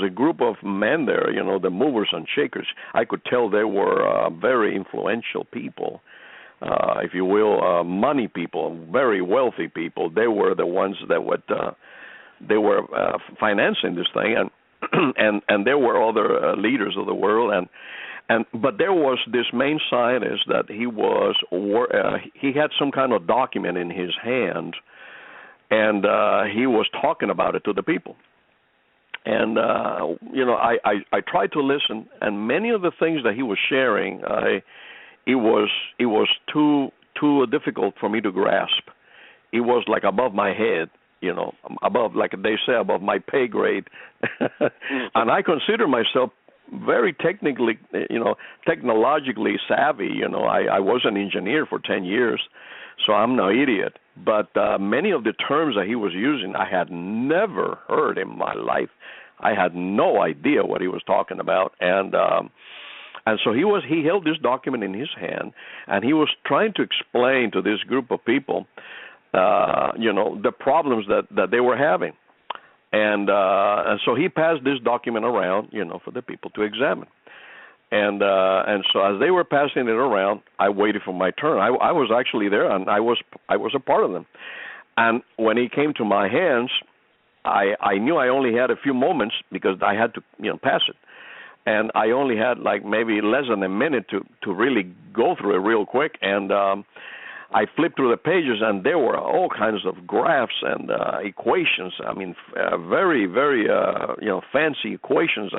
a group of men there, the movers and shakers. I could tell they were very influential people, if you will, money people, very wealthy people. They were the ones that they were financing this thing, and there were other leaders of the world, but there was this main scientist that he had some kind of document in his hand, and he was talking about it to the people. And I tried to listen, and many of the things that he was sharing, it was too difficult for me to grasp. It was like above my head. Above, like they say, above my pay grade. And I consider myself very technologically savvy. I was an engineer for 10 years, so I'm no idiot. But many of the terms that he was using, I had never heard in my life. I had no idea what he was talking about. And so he held this document in his hand, and he was trying to explain to this group of people the problems that they were having. And so he passed this document around, for the people to examine. And so as they were passing it around, I waited for my turn. I was actually there, and I was a part of them. And when it came to my hands, I knew I only had a few moments because I had to pass it, and I only had like maybe less than a minute to really go through it real quick. And I flipped through the pages, and there were all kinds of graphs and equations. I mean, very, very fancy equations.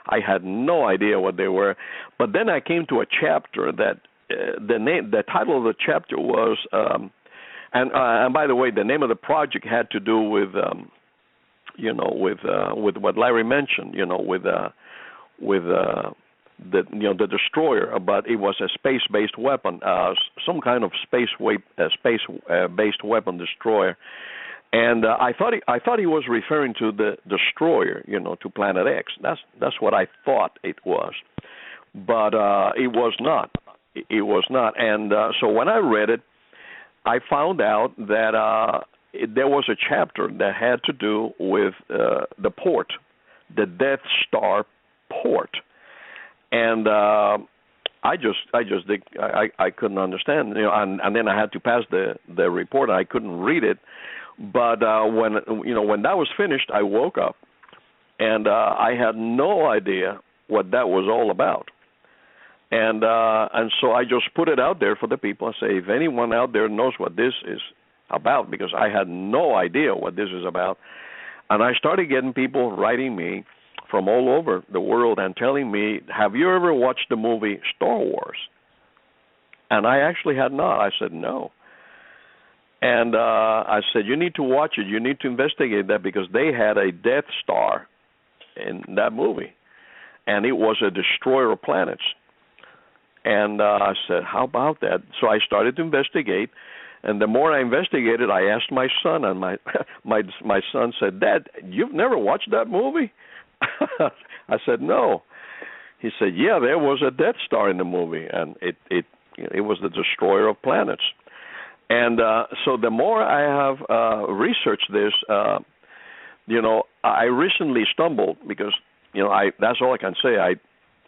I had no idea what they were. But then I came to a chapter that the title of the chapter was, and by the way, the name of the project had to do with with what Larry mentioned, with the destroyer, but it was a space-based weapon, some kind of space-based weapon destroyer. And I thought he was referring to the destroyer, to Planet X. That's what I thought it was, but it was not. It was not. And so when I read it, I found out that there was a chapter that had to do with the port, the Death Star port. And I couldn't understand, and then I had to pass the report. I couldn't read it, but when that was finished, I woke up, and I had no idea what that was all about, and so I just put it out there for the people. I say, if anyone out there knows what this is about, because I had no idea what this is about, and I started getting people writing me from all over the world and telling me, have you ever watched the movie Star Wars? And I actually had not. I said, no. And I said, you need to watch it. You need to investigate that, because they had a Death Star in that movie, and it was a destroyer of planets. And I said, how about that? So I started to investigate, and the more I investigated, I asked my son, and my son said, Dad, you've never watched that movie? I said, no. He said, yeah, there was a Death Star in the movie, and it was the destroyer of planets. And so the more I have researched this, I recently stumbled, because that's all I can say.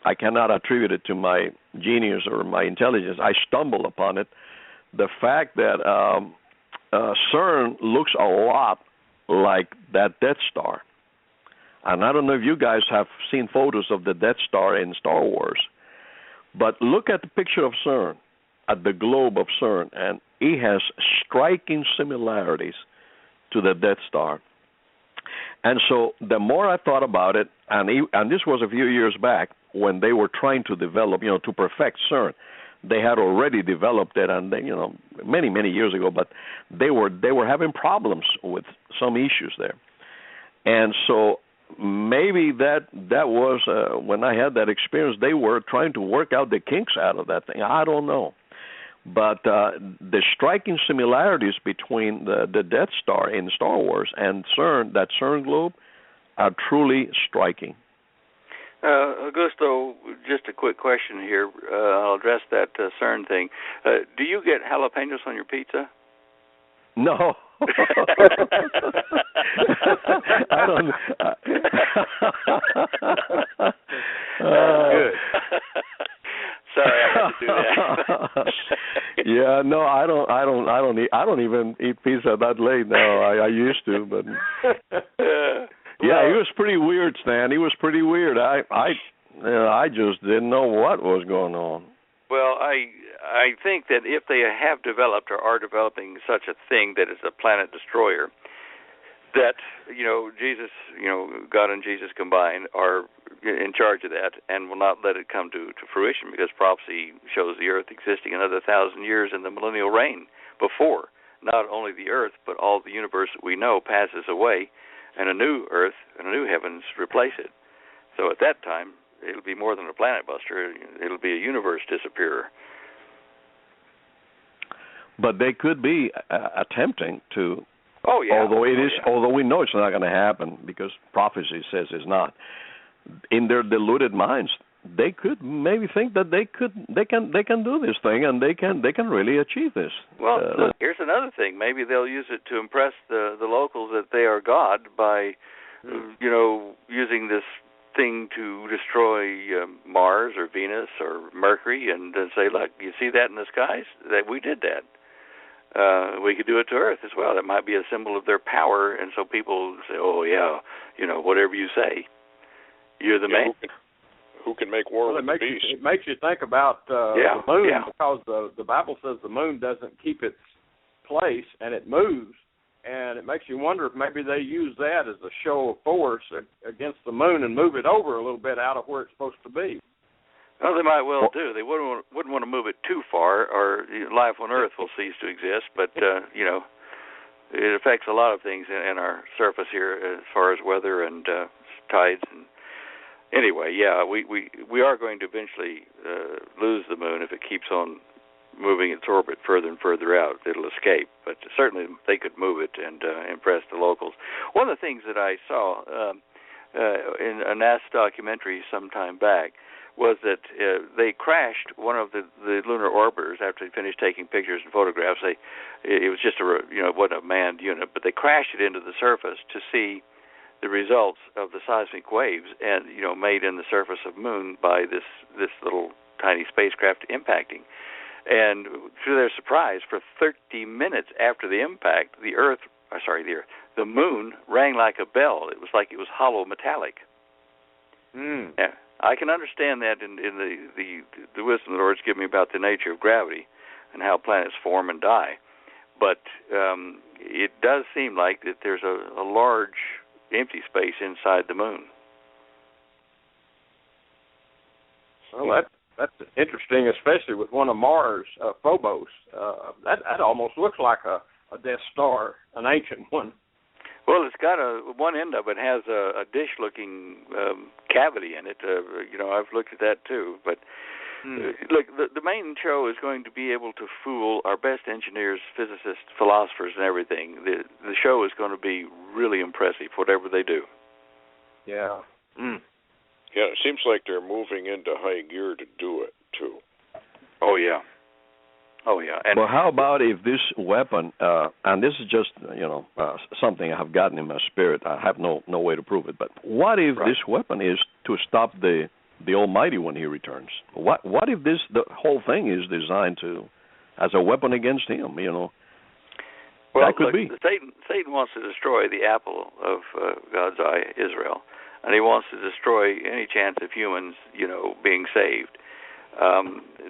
I cannot attribute it to my genius or my intelligence. I stumbled upon it. The fact that CERN looks a lot like that Death Star. And I don't know if you guys have seen photos of the Death Star in Star Wars, but look at the picture of CERN, at the globe of CERN, and it has striking similarities to the Death Star. And so the more I thought about it, and this was a few years back when they were trying to develop, to perfect CERN. They had already developed it, and they, many, many years ago, but they were having problems with some issues there. And so maybe that was when I had that experience, they were trying to work out the kinks out of that thing. I don't know. But the striking similarities between the Death Star in Star Wars and CERN, that CERN globe, are truly striking. Augusto, just a quick question here. I'll address that CERN thing. Do you get jalapenos on your pizza? No. I don't. Good. Sorry, I had to do that. Yeah, no, I don't even eat pizza that late now. I used to, but yeah, it was pretty weird, Stan. It was pretty weird. I just didn't know what was going on. Well, I think that if they have developed or are developing such a thing that is a planet destroyer, that Jesus, God and Jesus combined are in charge of that and will not let it come to fruition, because prophecy shows the earth existing another 1,000 years in the millennial reign before not only the earth but all the universe that we know passes away, and a new earth and a new heavens replace it. So at that time, it'll be more than a planet buster. It'll be a universe disappearer. But they could be attempting to. Oh yeah. Although we know it's not going to happen, because prophecy says it's not. In their deluded minds, they could maybe think that they can do this thing, and they can really achieve this. Well, look, here's another thing. Maybe they'll use it to impress the locals that they are God by, using this thing to destroy Mars or Venus or Mercury and say, look, you see that in the skies? That we did that. We could do it to Earth as well. That might be a symbol of their power, and so people say, oh, yeah, whatever you say, you're the man. Who can make war with the beast? It makes you think about the moon, because the Bible says the moon doesn't keep its place, and it moves. And it makes you wonder if maybe they use that as a show of force against the moon and move it over a little bit out of where it's supposed to be. Well, they might well do. They wouldn't want to move it too far, or life on Earth will cease to exist. But, it affects a lot of things in our surface here as far as weather and tides. And anyway, we are going to eventually lose the moon if it keeps on moving its orbit further and further out. It'll escape, but certainly they could move it and impress the locals. One of the things that I saw in a NASA documentary some time back was that they crashed one of the lunar orbiters after they finished taking pictures and photographs. It was just wasn't a manned unit, but they crashed it into the surface to see the results of the seismic waves and made in the surface of Moon by this little tiny spacecraft impacting. And to their surprise, for 30 minutes after the impact, the moon rang like a bell. It was like it was hollow metallic. Yeah, I can understand that in the wisdom the Lord's given me about the nature of gravity and how planets form and die. But it does seem like that there's a large empty space inside the moon. Well, that's interesting, especially with one of Mars, Phobos. That almost looks like a Death Star, an ancient one. Well, it's got one end of it has a dish-looking cavity in it. I've looked at that too. But look, the main show is going to be able to fool our best engineers, physicists, philosophers, and everything. The show is going to be really impressive, whatever they do. Yeah. Yeah, it seems like they're moving into high gear to do it, too. Oh, yeah. And well, how about if this weapon, and this is just, something I have gotten in my spirit. I have no way to prove it. But what if this weapon is to stop the Almighty when He returns? What if the whole thing is designed as a weapon against Him, Well, that could be. Satan wants to destroy the apple of God's eye, Israel. And he wants to destroy any chance of humans, being saved.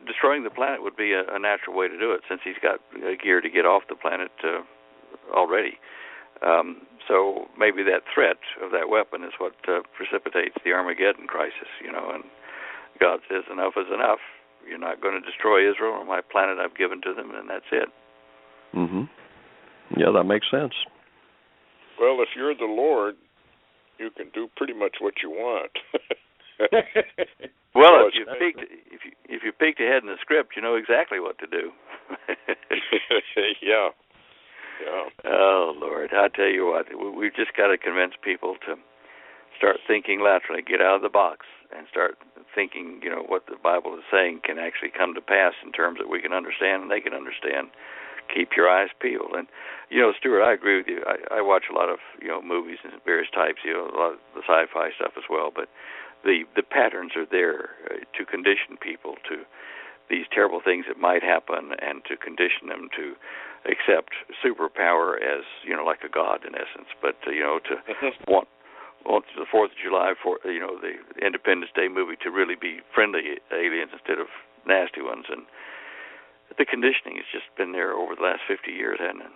Destroying the planet would be a natural way to do it, since he's got gear to get off the planet already. So maybe that threat of that weapon is what precipitates the Armageddon crisis, and God says enough is enough. You're not going to destroy Israel or my planet I've given to them, and that's it. Mm-hmm. Yeah, that makes sense. Well, if you're the Lord, you can do pretty much what you want. Well, if you peeked ahead in the script, you know exactly what to do. Yeah. Oh, Lord, I tell you what, we've just got to convince people to start thinking laterally, get out of the box, and start thinking, what the Bible is saying can actually come to pass in terms that we can understand and they can understand. Keep your eyes peeled. And, Stewart, I agree with you. I watch a lot of, movies and various types, a lot of the sci-fi stuff as well, but the patterns are there to condition people to these terrible things that might happen and to condition them to accept superpower as, like a god in essence, but, to want the 4th of July, the Independence Day movie to really be friendly aliens instead of nasty ones. And the conditioning has just been there over the last 50 years, hasn't it?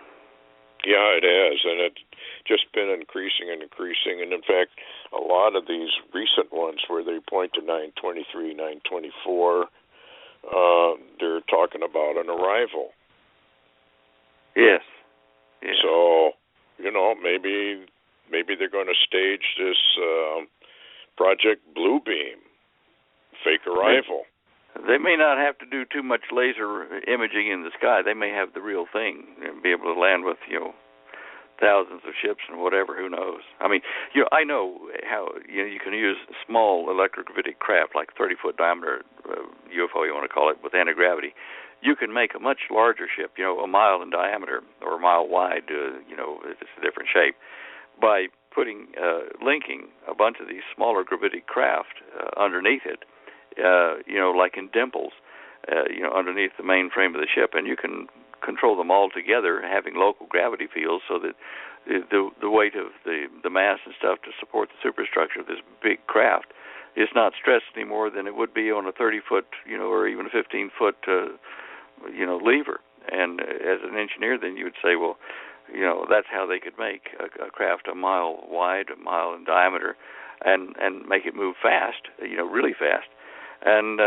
Yeah, it has, and it's just been increasing and increasing. And, in fact, a lot of these recent ones where they point to 923, 924, they're talking about an arrival. Yes. So, maybe they're going to stage this Project Bluebeam, fake arrival. They may not have to do too much laser imaging in the sky. They may have the real thing and be able to land with, thousands of ships and whatever, who knows. I mean, I know how, you can use small electrogravitic craft, like 30-foot diameter UFO, you want to call it, with anti-gravity. You can make a much larger ship, a mile in diameter or a mile wide, it's a different shape, by linking a bunch of these smaller gravitic craft underneath it, like in dimples, underneath the main frame of the ship, and you can control them all together, having local gravity fields, so that the weight of the mass and stuff to support the superstructure of this big craft is not stressed any more than it would be on a 30-foot, or even a 15-foot, lever. And as an engineer, then you would say, well, that's how they could make a craft a mile wide, a mile in diameter, and make it move fast, really fast. And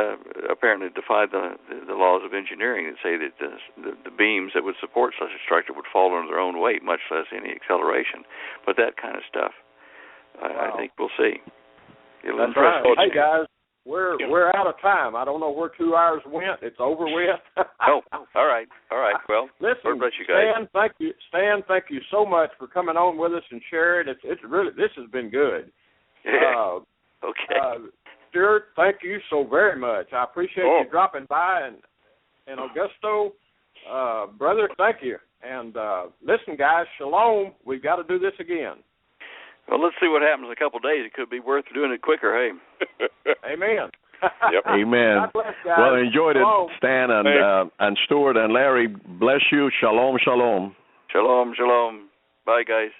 apparently defy the laws of engineering that say that the beams that would support such a structure would fall under their own weight, much less any acceleration. But that kind of stuff, I think we'll see. It'll That's impress right. Hey guys, we're out of time. I don't know where 2 hours went. It's over with. Oh, all right. Well, listen, Lord bless you guys. Stan, thank you so much for coming on with us and sharing. It's really, this has been good. Okay. Stewart, thank you so very much. I appreciate you dropping by, and Augusto, brother, thank you. And listen, guys, shalom. We've got to do this again. Well, let's see what happens in a couple of days. It could be worth doing it quicker, hey? Amen. Yep. Amen. God bless, guys. Well, enjoyed shalom. it, Stan and Stewart and Larry. Bless you. Shalom, shalom. Shalom, shalom. Bye, guys.